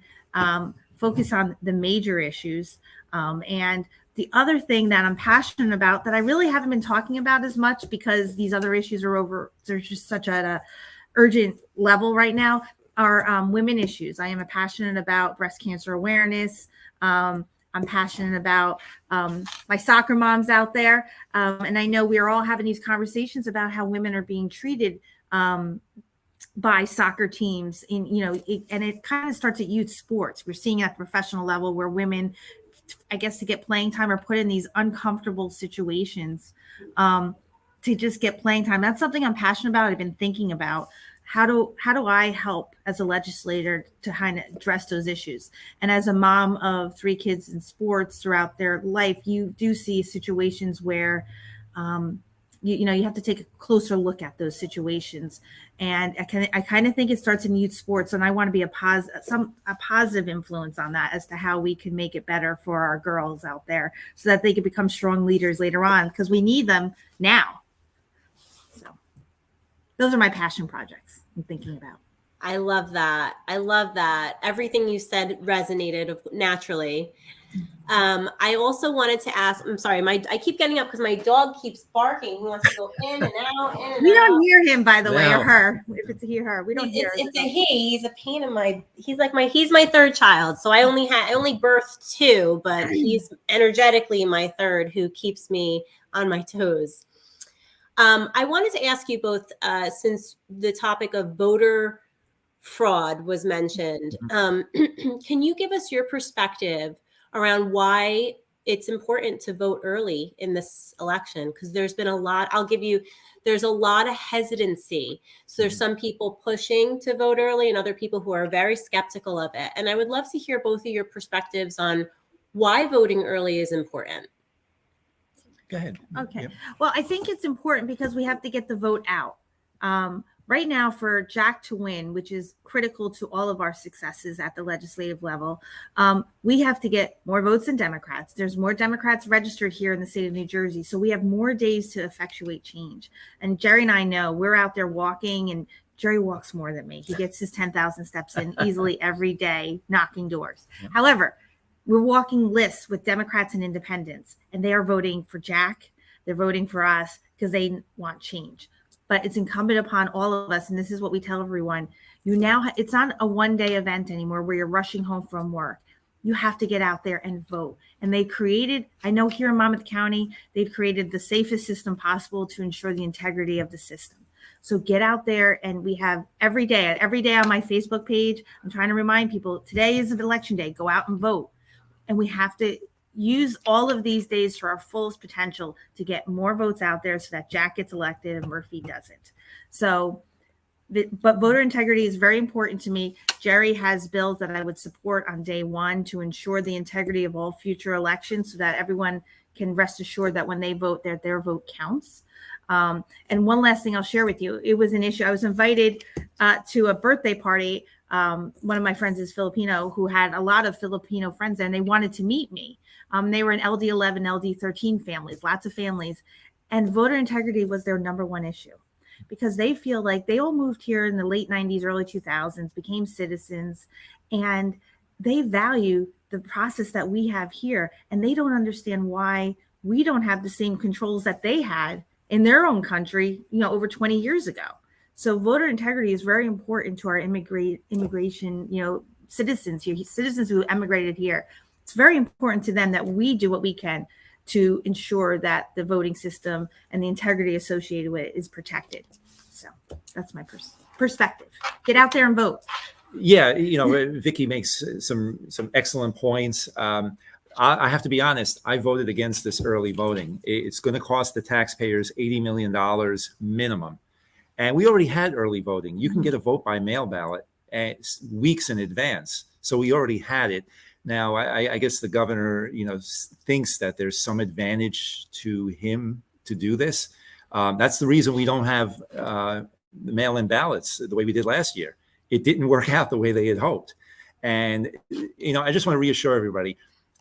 focus on the major issues. And the other thing that I'm passionate about that I really haven't been talking about as much because these other issues they're just such at a urgent level right now, are women issues. I am passionate about breast cancer awareness. I'm passionate about my soccer moms out there. And I know we're all having these conversations about how women are being treated by soccer teams and it kind of starts at youth sports. We're seeing at the professional level where women, I guess, to get playing time are put in these uncomfortable situations to just get playing time. That's something I'm passionate about. I've been thinking about how do I help as a legislator to kind of address those issues. And as a mom of 3 kids in sports throughout their life, you do see situations where you have to take a closer look at those situations. And I kind of think it starts in youth sports, and I want to be a positive influence on that as to how we can make it better for our girls out there so that they can become strong leaders later on, because we need them now. So those are my passion projects I'm thinking about. I love that. Everything you said resonated naturally. I also wanted to ask, I'm sorry, I keep getting up because my dog keeps barking. He wants to go in and out, We don't hear him, by the way, No. or her. If it's her, we don't hear. It's a he. He's a pain in my. He's my 3rd child. So I only birthed 2, but he's energetically my 3rd, who keeps me on my toes. I wanted to ask you both, since the topic of voter fraud was mentioned, can you give us your perspective around why it's important to vote early in this election because there's been a lot. There's a lot of hesitancy. So there's some people pushing to vote early and other people who are very skeptical of it. And I would love to hear both of your perspectives on why voting early is important. Go ahead. Okay. Yep. Well, I think it's important because we have to get the vote out. Right now, for Jack to win, which is critical to all of our successes at the legislative level, we have to get more votes than Democrats. There's more Democrats registered here in the state of New Jersey, so we have more days to effectuate change. And Gerry and I know we're out there walking, and Gerry walks more than me. He gets his 10,000 steps in easily every day, knocking doors. Yep. However, we're walking lists with Democrats and independents, and they are voting for Jack. They're voting for us because they want change. But it's incumbent upon all of us, and this is what we tell everyone, it's not a one-day event anymore where you're rushing home from work. You have to get out there and vote. And they created, I know here in Monmouth County, they've created the safest system possible to ensure the integrity of the system. So get out there, and we have every day on my Facebook page, I'm trying to remind people, today is election day, go out and vote. And we have to use all of these days to our fullest potential to get more votes out there so that Jack gets elected and Murphy doesn't. So, but voter integrity is very important to me. Gerry has bills that I would support on day one to ensure the integrity of all future elections so that everyone can rest assured that when they vote, their vote counts. And one last thing I'll share with you. It was an issue. I was invited to a birthday party. One of my friends is Filipino who had a lot of Filipino friends there, and they wanted to meet me. They were in LD11, LD13 families, lots of families. And voter integrity was their number one issue because they feel like they all moved here in the late 90s, early 2000s, became citizens, and they value the process that we have here. And they don't understand why we don't have the same controls that they had in their own country, over 20 years ago. So voter integrity is very important to our immigration, citizens here, citizens who emigrated here. It's very important to them that we do what we can to ensure that the voting system and the integrity associated with it is protected. So that's my perspective. Get out there and vote. Yeah, Vicki makes some excellent points. I have to be honest, I voted against this early voting. It's going to cost the taxpayers $80 million minimum. And we already had early voting. You can get a vote by mail ballot weeks in advance. So we already had it. Now, I guess the governor, thinks that there's some advantage to him to do this. That's the reason we don't have the mail-in ballots the way we did last year. It didn't work out the way they had hoped. And, I just want to reassure everybody,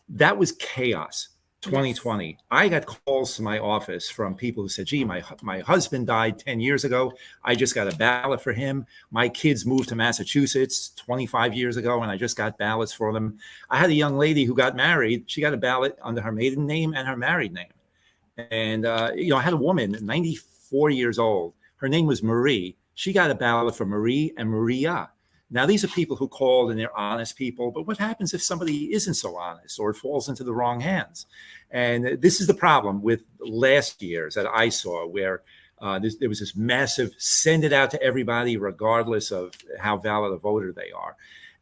that was chaos. 2020. Yes. I got calls to my office from people who said, gee, my husband died 10 years ago. I just got a ballot for him. My kids moved to Massachusetts 25 years ago, and I just got ballots for them. I had a young lady who got married. She got a ballot under her maiden name and her married name. And, I had a woman, 94 years old. Her name was Marie. She got a ballot for Marie and Maria. Now, these are people who called and they're honest people, but what happens if somebody isn't so honest or falls into the wrong hands? And this is the problem with last year's that I saw where there was this massive send it out to everybody, regardless of how valid a voter they are.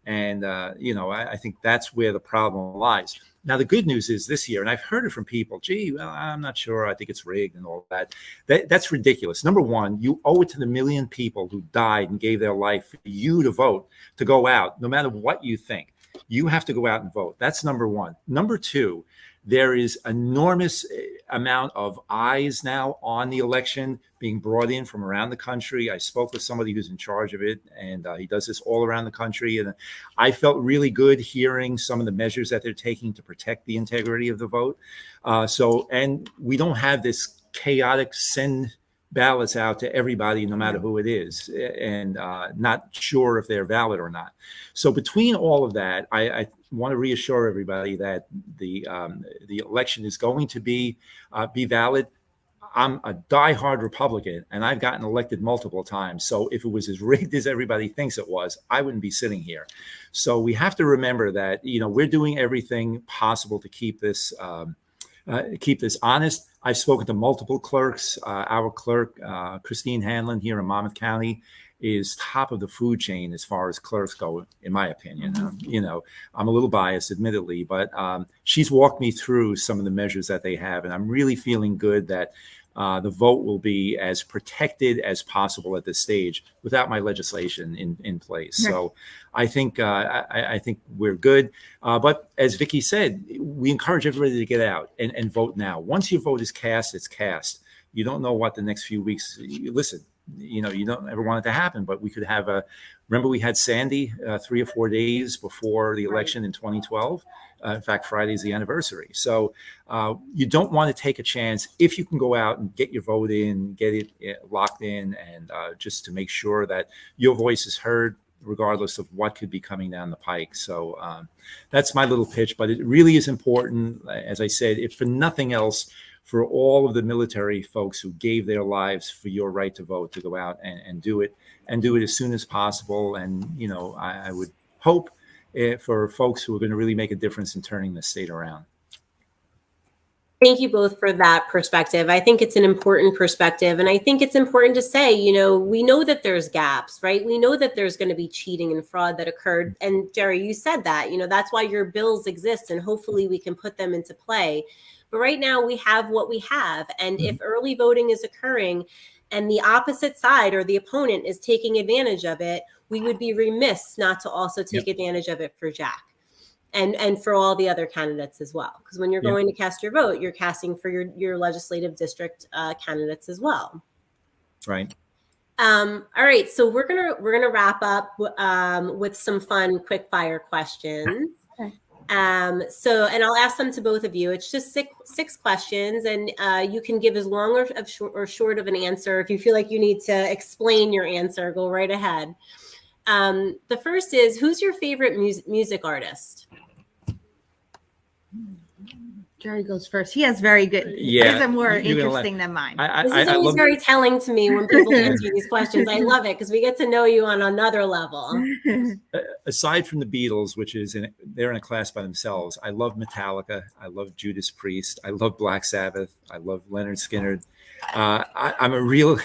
And, I think that's where the problem lies. Now, the good news is this year, and I've heard it from people, gee, well, I'm not sure. I think it's rigged and all that. That's ridiculous. Number one, you owe it to the million people who died and gave their life for you to vote, to go out, no matter what you think. You have to go out and vote. That's number one. Number two, there is enormous amount of eyes now on the election being brought in from around the country. I spoke with somebody who's in charge of it, and he does this all around the country. And I felt really good hearing some of the measures that they're taking to protect the integrity of the vote. And we don't have this chaotic send ballots out to everybody, no matter who it is, and not sure if they're valid or not. So between all of that, I want to reassure everybody that the election is going to be valid. I'm a diehard Republican, and I've gotten elected multiple times. So if it was as rigged as everybody thinks it was, I wouldn't be sitting here. So we have to remember that we're doing everything possible to keep this honest. I've spoken to multiple clerks. Our clerk, Christine Hanlon here in Monmouth County, is top of the food chain as far as clerks go, in my opinion. You know, I'm a little biased, admittedly, but she's walked me through some of the measures that they have, and I'm really feeling good that the vote will be as protected as possible at this stage without my legislation in place. So I think I think we're good. But as Vicki said, we encourage everybody to get out and vote now. Once your vote is cast, it's cast. You don't know what the next few weeks. Listen, you know, you don't ever want it to happen, but we could have remember we had Sandy 3 or 4 days before the election in 2012. In fact, Friday is the anniversary. So you don't want to take a chance if you can go out and get your vote in, get it locked in, and just to make sure that your voice is heard, regardless of what could be coming down the pike. So that's my little pitch, but it really is important, as I said, if for nothing else, for all of the military folks who gave their lives for your right to vote, to go out and do it as soon as possible. And, you know, I would hope for folks who are going to really make a difference in turning the state around. Thank you both for that perspective. I think it's an important perspective. And I think it's important to say, you know, we know that there's gaps, right? We know that there's going to be cheating and fraud that occurred. And Gerry, you said that, you know, that's why your bills exist, and hopefully we can put them into play. But right now we have what we have. And if early voting is occurring and the opposite side or the opponent is taking advantage of it, we would be remiss not to also take advantage of it for Jack and for all the other candidates as well. Because when you're going to cast your vote, you're casting for your legislative district candidates as well. Right. All right. So we're gonna wrap up with some fun quick fire questions. And I'll ask them to both of you. It's just six questions, and you can give as long or short of an answer. If you feel like you need to explain your answer, go right ahead. The first is, who's your favorite music artist? Gerry goes first. He has very good. Yeah, his are more interesting than mine. This is always very telling to me when people answer these questions. I love it because we get to know you on another level. Aside from the Beatles, which is they're in a class by themselves, I love Metallica. I love Judas Priest. I love Black Sabbath. I love Leonard Skinner. I'm a real.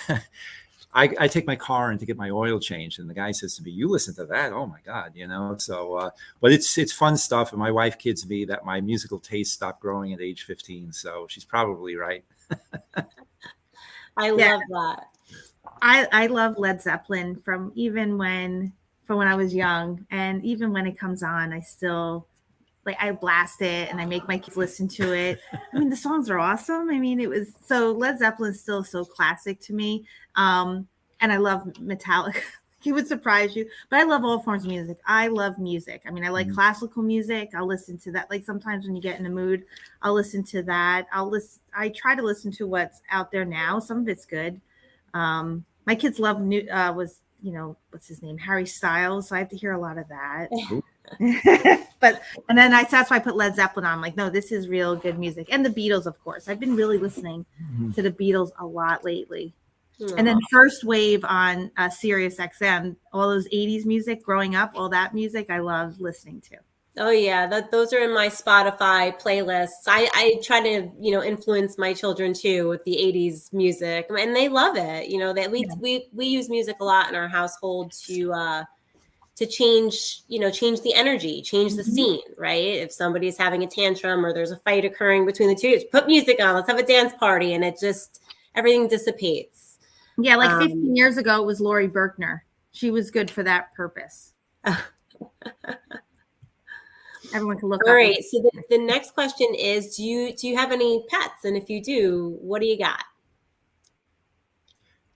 I take my car in to get my oil changed, and the guy says to me, "You listen to that? Oh my God!" You know. So, but it's fun stuff. And my wife kids me that my musical taste stopped growing at age 15. So she's probably right. I love that. I love Led Zeppelin from when I was young, and even when it comes on, I still I blast it and I make my kids listen to it. I mean, the songs are awesome. I mean, Led Zeppelin is still so classic to me. And I love Metallica. He would surprise you, but I love all forms of music. I love music. I mean, I like classical music. I'll listen to that. Like sometimes when you get in the mood, I'll listen to that. I try to listen to what's out there now. Some of it's good. My kids love what's his name? Harry Styles. So I have to hear a lot of that. And then that's why I put Led Zeppelin on. I'm like, no, this is real good music. And the Beatles, of course. I've been really listening to the Beatles a lot lately. And then first wave on Sirius XM, all those 80s music growing up, all that music I love listening to. Oh yeah, those are in my Spotify playlists. I try to influence my children too with the 80s music, and they love it. That we use music a lot in our household to change the energy, change the scene, right? If somebody's having a tantrum or there's a fight occurring between the two, just put music on, let's have a dance party, and everything dissipates. Yeah, like 15 years ago, it was Lori Berkner. She was good for that purpose. Everyone can look up. All right, so the next question is, do you have any pets? And if you do, what do you got?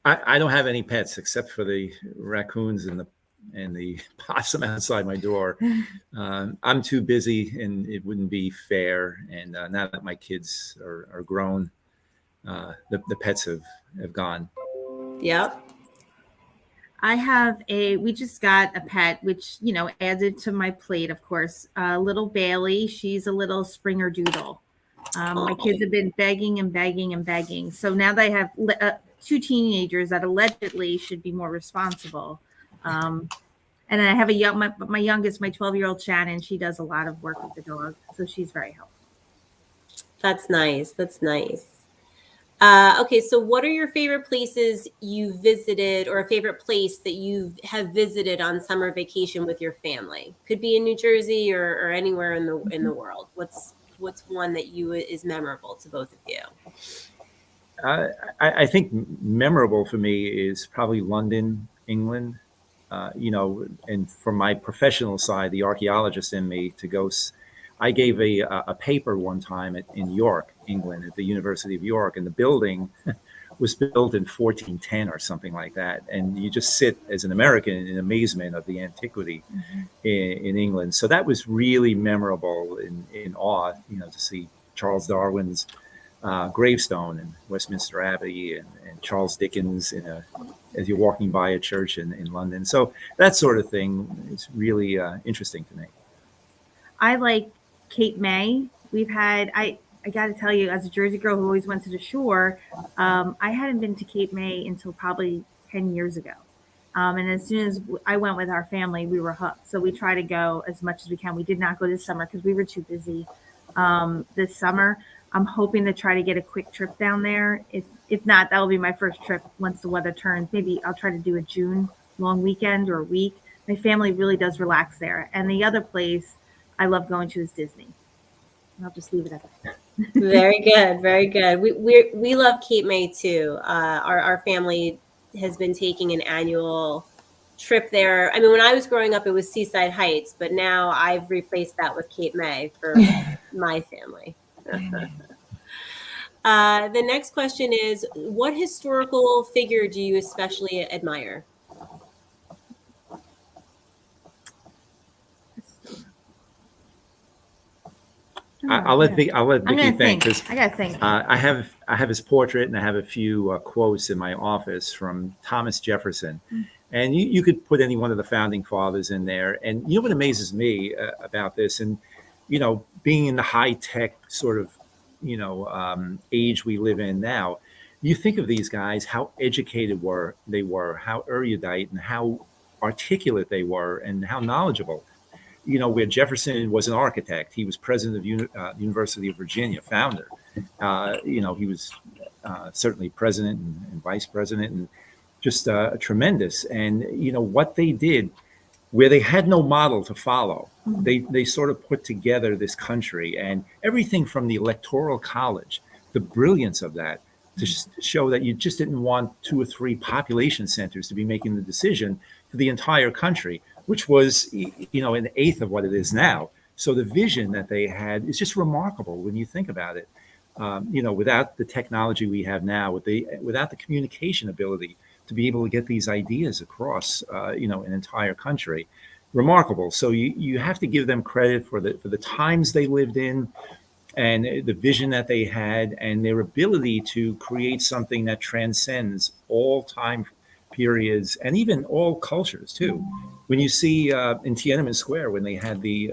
I don't have any pets except for the raccoons and the possum outside my door. I'm too busy, and it wouldn't be fair. And now that my kids are grown, the pets have gone. Yep. We just got a pet, which, added to my plate, of course, little Bailey. She's a little Springer Doodle. My kids have been begging and begging and begging. So now they have two teenagers that allegedly should be more responsible. And then I have my youngest, my 12-year-old Shannon. She does a lot of work with the dog. So she's very helpful. That's nice. That's nice. Okay, so what are your favorite places you visited, or a favorite place that you have visited on summer vacation with your family? Could be in New Jersey or anywhere in the world. What's one that is memorable to both of you? I think memorable for me is probably London, England. And from my professional side, the archaeologist in me, I gave a paper one time in York, England, at the University of York, and the building was built in 1410 or something like that. And you just sit as an American in amazement of the antiquity in England. So that was really memorable, in awe, to see Charles Darwin's gravestone in Westminster Abbey, and Charles Dickens as you're walking by a church in London. So that sort of thing is really interesting to me. I like Cape May. I got to tell you, as a Jersey girl who always went to the shore, I hadn't been to Cape May until probably 10 years ago. And as soon as I went with our family, we were hooked. So we try to go as much as we can. We did not go this summer because we were too busy this summer. I'm hoping to try to get a quick trip down there. If not, that will be my first trip once the weather turns. Maybe I'll try to do a June long weekend or a week. My family really does relax there. And the other place I love going to is Disney. I'll just leave it at that. Very good, very good. We love Cape May too. Our family has been taking an annual trip there. I mean, when I was growing up, it was Seaside Heights, but now I've replaced that with Cape May for my family. The next question is, what historical figure do you especially admire? I'll let Vicki think, because I gotta think. I have his portrait, and I have a few quotes in my office from Thomas Jefferson. And you could put any one of the founding fathers in there. And you know what amazes me about this, and being in the high tech sort of age we live in now, you think of these guys, how educated they were, how erudite and how articulate they were, and how knowledgeable. Where Jefferson was an architect, he was president of University of Virginia, founder. He was certainly president and vice president, and just tremendous. And what they did, where they had no model to follow, they sort of put together this country, and everything from the Electoral College, the brilliance of that, to show that you just didn't want 2 or 3 population centers to be making the decision for the entire country, which was, an eighth of what it is now. So the vision that they had is just remarkable when you think about it. Without the technology we have now, without the communication ability to be able to get these ideas across, an entire country, remarkable. So you have to give them credit for the times they lived in, and the vision that they had, and their ability to create something that transcends all time periods and even all cultures too. When you see in Tiananmen Square, when they had the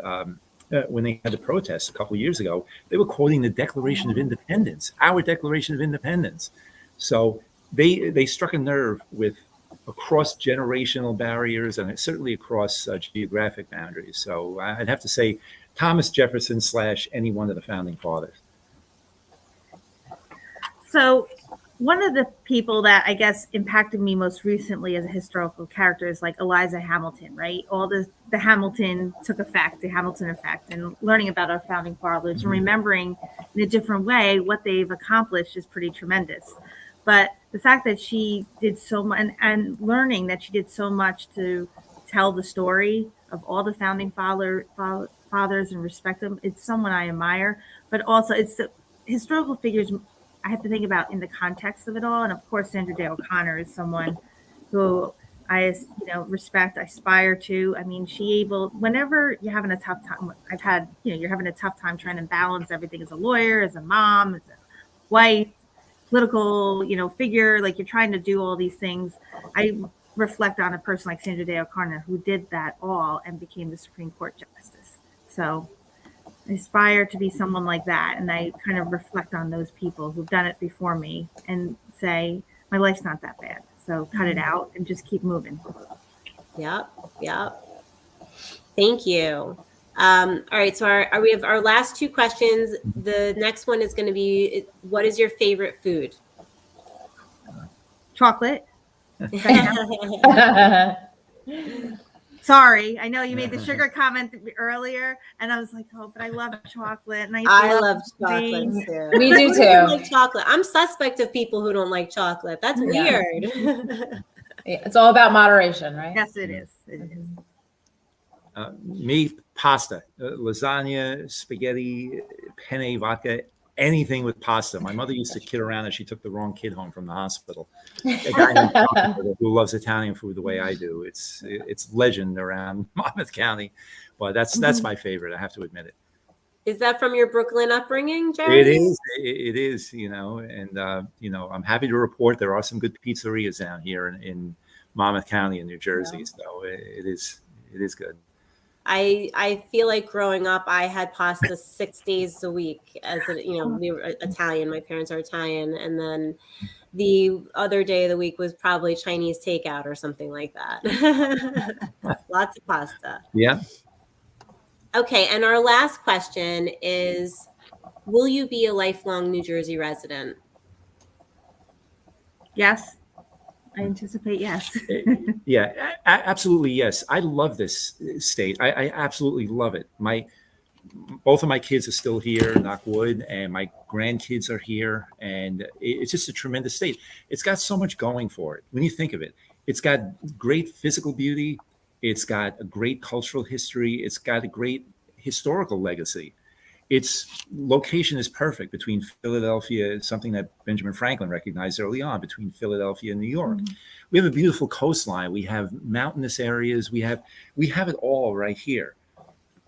protests a couple of years ago, they were quoting the Declaration of Independence, our Declaration of Independence. So they struck a nerve with across generational barriers, and certainly across geographic boundaries. So I'd have to say Thomas Jefferson / any one of the founding fathers. So one of the people that I guess impacted me most recently as a historical character is like Eliza Hamilton, right? All the Hamilton effect, and learning about our founding fathers and remembering in a different way what they've accomplished is pretty tremendous. But the fact that she did so much, and learning that she did so much to tell the story of all the founding fathers and respect them, it's someone I admire. But also, it's the historical figures I have to think about in the context of it all. And of course, Sandra Day O'Connor is someone who I, respect, aspire to. I mean, whenever you're having a tough time, you're having a tough time trying to balance everything as a lawyer, as a mom, as a wife, political, figure, like you're trying to do all these things. I reflect on a person like Sandra Day O'Connor who did that all and became the Supreme Court justice. So I aspire to be someone like that. And I kind of reflect on those people who've done it before me and say, my life's not that bad. So cut it out and just keep moving. Yep. Thank you. All right. So we have our last 2 questions. The next one is going to be, what is your favorite food? Chocolate. Sorry, I know you made the sugar comment earlier, and I was like, oh, but I love chocolate. And I love chocolate beans. too. We do Who doesn't too. like chocolate. I'm suspect of people who don't like chocolate. That's Yeah. weird. It's all about moderation, right? Yes, it is. It is. Me, pasta, lasagna, spaghetti, penne, vodka, anything with pasta. My mother used to kid around that she took the wrong kid home from the hospital. A guy named Tom who loves Italian food the way I do. It's legend around Monmouth County, but that's my favorite. I have to admit it. Is that from your Brooklyn upbringing, Jerry? It is. It is. And I'm happy to report there are some good pizzerias down here in Monmouth County in New Jersey. Yeah. So it is good. I feel like growing up, I had pasta 6 days a week as we were Italian. My parents are Italian. And then the other day of the week was probably Chinese takeout or something like that. Lots of pasta. Yeah. Okay. And our last question is, will you be a lifelong New Jersey resident? Yes. I anticipate yes. Yeah, absolutely yes. I love this state. I absolutely love it. Both of my kids are still here, knock wood, and my grandkids are here, and it's just a tremendous state. It's got so much going for it. When you think of it, it's got great physical beauty. It's got a great cultural history. It's got a great historical legacy. Its location is perfect between Philadelphia, something that Benjamin Franklin recognized early on, between Philadelphia and New York. Mm-hmm. We have a beautiful coastline. We have mountainous areas. We have it all right here.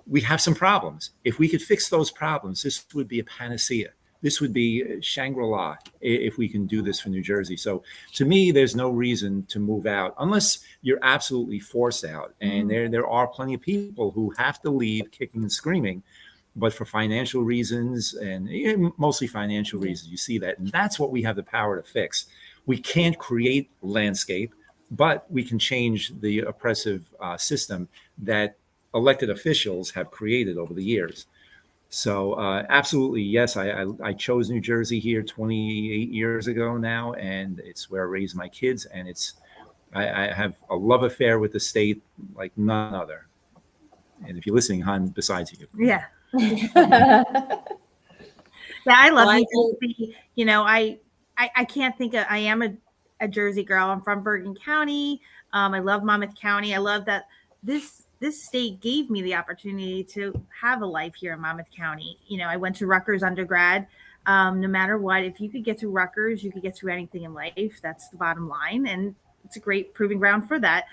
We have some problems. If we could fix those problems, this would be a panacea. This would be Shangri-La if we can do this for New Jersey. So to me, there's no reason to move out unless you're absolutely forced out. And there are plenty of people who have to leave kicking and screaming, but for financial reasons, and mostly financial reasons, you see that. And that's what we have the power to fix. We can't create landscape, but we can change the oppressive system that elected officials have created over the years. So absolutely, yes, I chose New Jersey here 28 years ago now, and it's where I raised my kids. And I have a love affair with the state like none other. And if you're listening, hon, besides you. Yeah. Yeah, I love New Jersey. I can't think of, I am a Jersey girl. I'm from Bergen County. I love Monmouth County. I love that this state gave me the opportunity to have a life here in Monmouth County. I went to Rutgers undergrad. No matter what, if you could get through Rutgers, you could get through anything in life. That's the bottom line. And it's a great proving ground for that.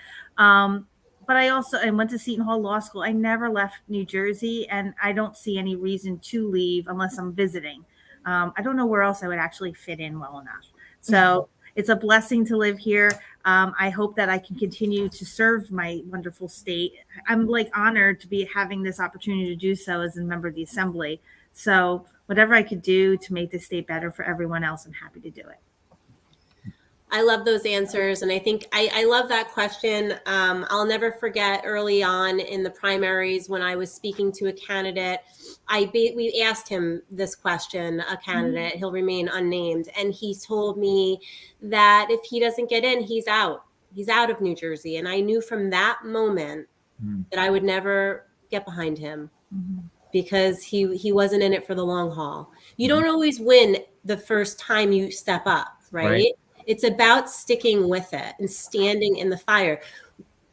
But I went to Seton Hall Law School. I never left New Jersey, and I don't see any reason to leave unless I'm visiting. I don't know where else I would actually fit in well enough. So it's a blessing to live here. I hope that I can continue to serve my wonderful state. I'm honored to be having this opportunity to do so as a member of the Assembly. So whatever I could do to make this state better for everyone else, I'm happy to do it. I love those answers. And I think I love that question. I'll never forget early on in the primaries when I was speaking to a candidate, we asked him this question, a candidate, he'll remain unnamed. And he told me that if he doesn't get in, he's out of New Jersey. And I knew from that moment that I would never get behind him because he wasn't in it for the long haul. You don't always win the first time you step up, right? It's about sticking with it and standing in the fire,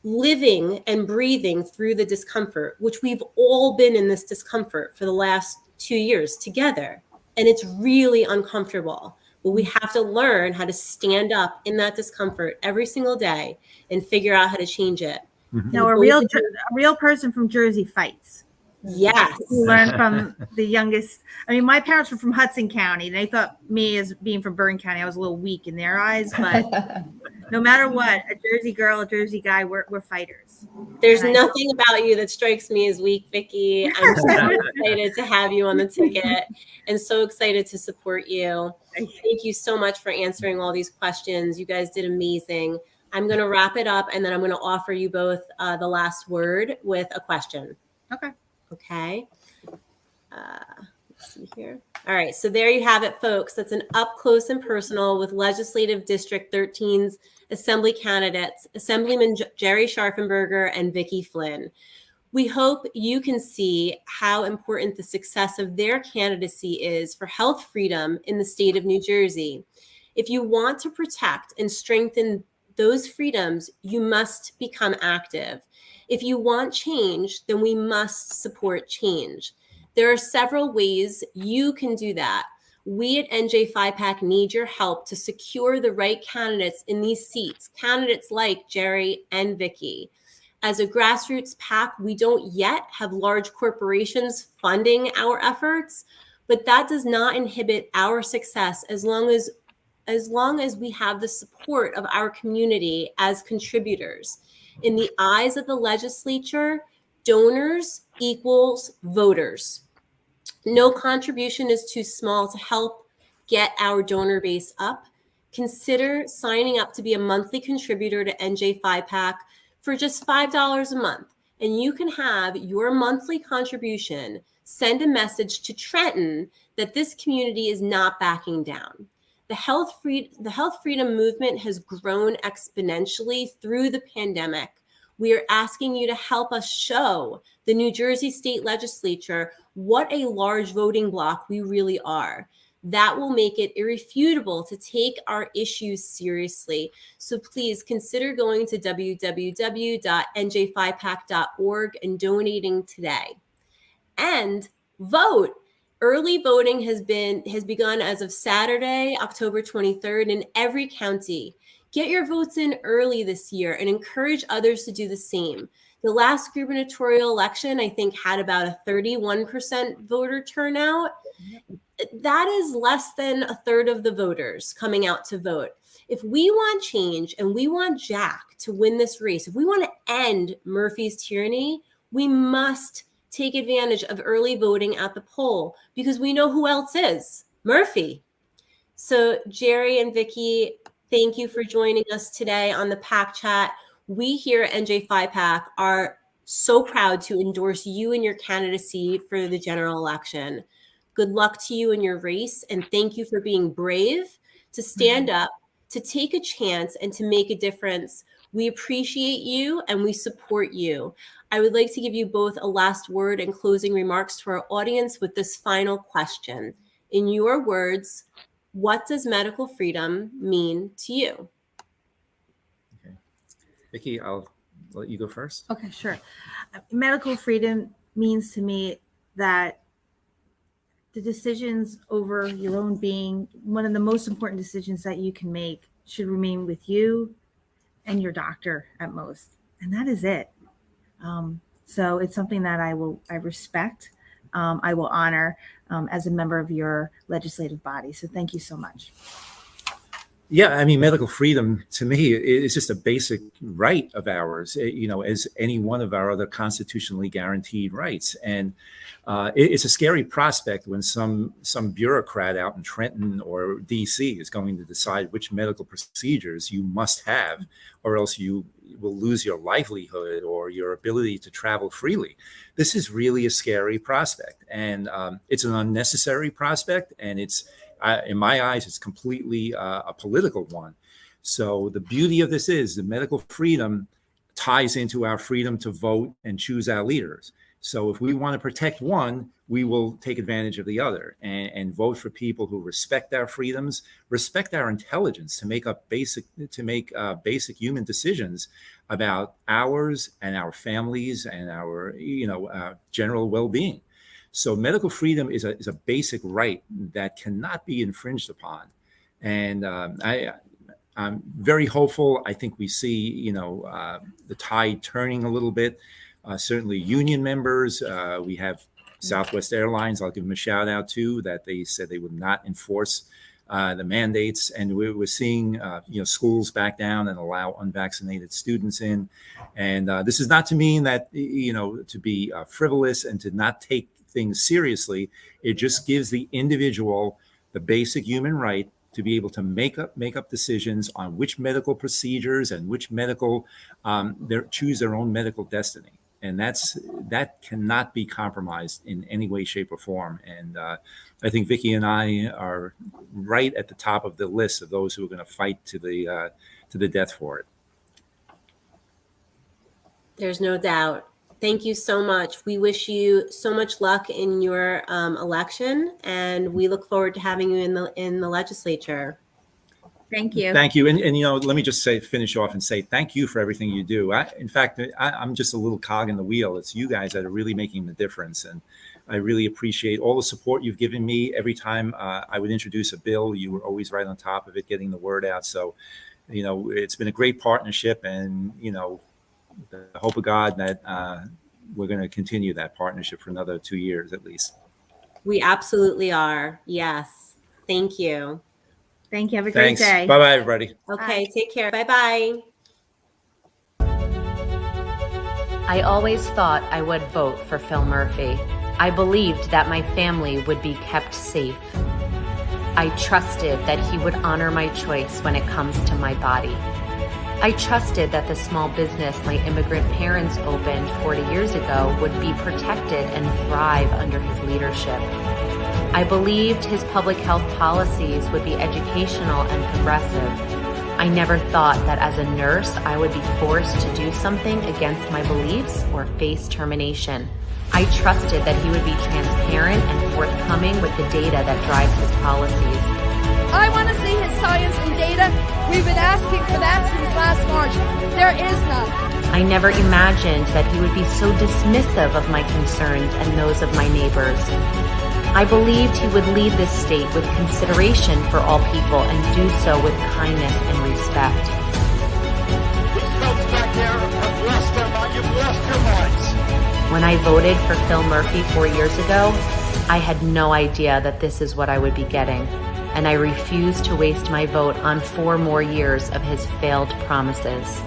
living and breathing through the discomfort, which we've all been in this discomfort for the last 2 years together. And it's really uncomfortable. But we have to learn how to stand up in that discomfort every single day and figure out how to change it. No, a real person from Jersey fights. Yes. We learned from the youngest. I mean, my parents were from Hudson County. They thought me as being from Bergen County, I was a little weak in their eyes. But no matter what, a Jersey girl, a Jersey guy, we're fighters. There's nothing about you that strikes me as weak, Vicki. I'm so excited to have you on the ticket and so excited to support you. Thank you so much for answering all these questions. You guys did amazing. I'm going to wrap it up, and then I'm going to offer you both the last word with a question. Okay. Okay. see here. All right, so there you have it, folks. That's an up close and personal with Legislative District 13's Assembly candidates, Assemblyman Gerry Scharfenberger and Vicki Flynn. We hope you can see how important the success of their candidacy is for health freedom in the state of New Jersey. If you want to protect and strengthen those freedoms, you must become active. If you want change, then we must support change. There are several ways you can do that. We at NJPHIPAC need your help to secure the right candidates in these seats, candidates like Gerry and Vicki. As a grassroots PAC, we don't yet have large corporations funding our efforts, but that does not inhibit our success as long as we have the support of our community as contributors. In the eyes of the legislature, donors equals voters. No contribution is too small to help get our donor base up. Consider signing up to be a monthly contributor to NJPHIPAC for just $5 a month, and you can have your monthly contribution send a message to Trenton that this community is not backing down. The health freedom movement has grown exponentially through the pandemic. We are asking you to help us show the New Jersey State Legislature what a large voting bloc we really are. That will make it irrefutable to take our issues seriously. So please consider going to www.njphipac.org and donating today. And vote. Early voting has begun as of Saturday, October 23rd in every county. Get your votes in early this year and encourage others to do the same. The last gubernatorial election, I think, had about a 31% voter turnout. That is less than a third of the voters coming out to vote. If we want change and we want Jack to win this race, if we want to end Murphy's tyranny, we must take advantage of early voting at the poll because we know who else is Murphy. So Gerry and Vicki, thank you for joining us today on the PAC chat. We here at NJPHIPAC are so proud to endorse you in your candidacy for the general election. Good luck to you in your race, and thank you for being brave to stand up, to take a chance, and to make a difference. We appreciate you and we support you. I would like to give you both a last word and closing remarks to our audience with this final question. In your words, what does medical freedom mean to you? Okay. Vicki, I'll let you go first. Okay, sure. Medical freedom means to me that the decisions over your own being, one of the most important decisions that you can make, should remain with you and your doctor at most. And that is it. So it's something that I respect, I will honor as a member of your legislative body. So thank you so much. Yeah, I mean, medical freedom to me is just a basic right of ours, as any one of our other constitutionally guaranteed rights. And it's a scary prospect when some bureaucrat out in Trenton or DC is going to decide which medical procedures you must have, or else you will lose your livelihood or your ability to travel freely. This is really a scary prospect, and it's an unnecessary prospect, and it's in my eyes, it's completely a political one. So the beauty of this is the medical freedom ties into our freedom to vote and choose our leaders. So if we want to protect one, we will take advantage of the other and vote for people who respect our freedoms, respect our intelligence to make basic human decisions about ours and our families and our general well-being. So medical freedom is a basic right that cannot be infringed upon. And I'm very hopeful. I think we see, the tide turning a little bit. Certainly union members, we have Southwest Airlines, I'll give them a shout out too, that they said they would not enforce the mandates. And we're seeing, schools back down and allow unvaccinated students in. And this is not to mean that, to be frivolous and to not take things seriously. It just gives the individual the basic human right to be able to make up decisions on which medical procedures and which medical choose their own medical destiny. And that cannot be compromised in any way, shape, or form. And I think Vicki and I are right at the top of the list of those who are going to fight to the death for it. There's no doubt. Thank you so much. We wish you so much luck in your election, and we look forward to having you in the legislature. Thank you. Thank you. And let me just finish off and say thank you for everything you do. In fact, I'm just a little cog in the wheel. It's you guys that are really making the difference. And I really appreciate all the support you've given me. Every time I would introduce a bill, you were always right on top of it, getting the word out. So, it's been a great partnership, and, the hope of God that we're going to continue that partnership for another 2 years at least. We absolutely are. Yes. Thank you. Thank you. Have a great day. Bye-bye, everybody. Okay. Bye. Take care. Bye-bye. I always thought I would vote for Phil Murphy. I believed that my family would be kept safe. I trusted that he would honor my choice when it comes to my body. I trusted that the small business my immigrant parents opened 40 years ago would be protected and thrive under his leadership. I believed his public health policies would be educational and progressive. I never thought that as a nurse I would be forced to do something against my beliefs or face termination. I trusted that he would be transparent and forthcoming with the data that drives his policies. I want to see his science and data. We've been asking for that since last March. There is none. I never imagined that he would be so dismissive of my concerns and those of my neighbors. I believed he would lead this state with consideration for all people and do so with kindness and respect. These folks back there have lost their mind. You've lost your minds. When I voted for Phil Murphy 4 years ago, I had no idea that this is what I would be getting, and I refused to waste my vote on 4 more years of his failed promises.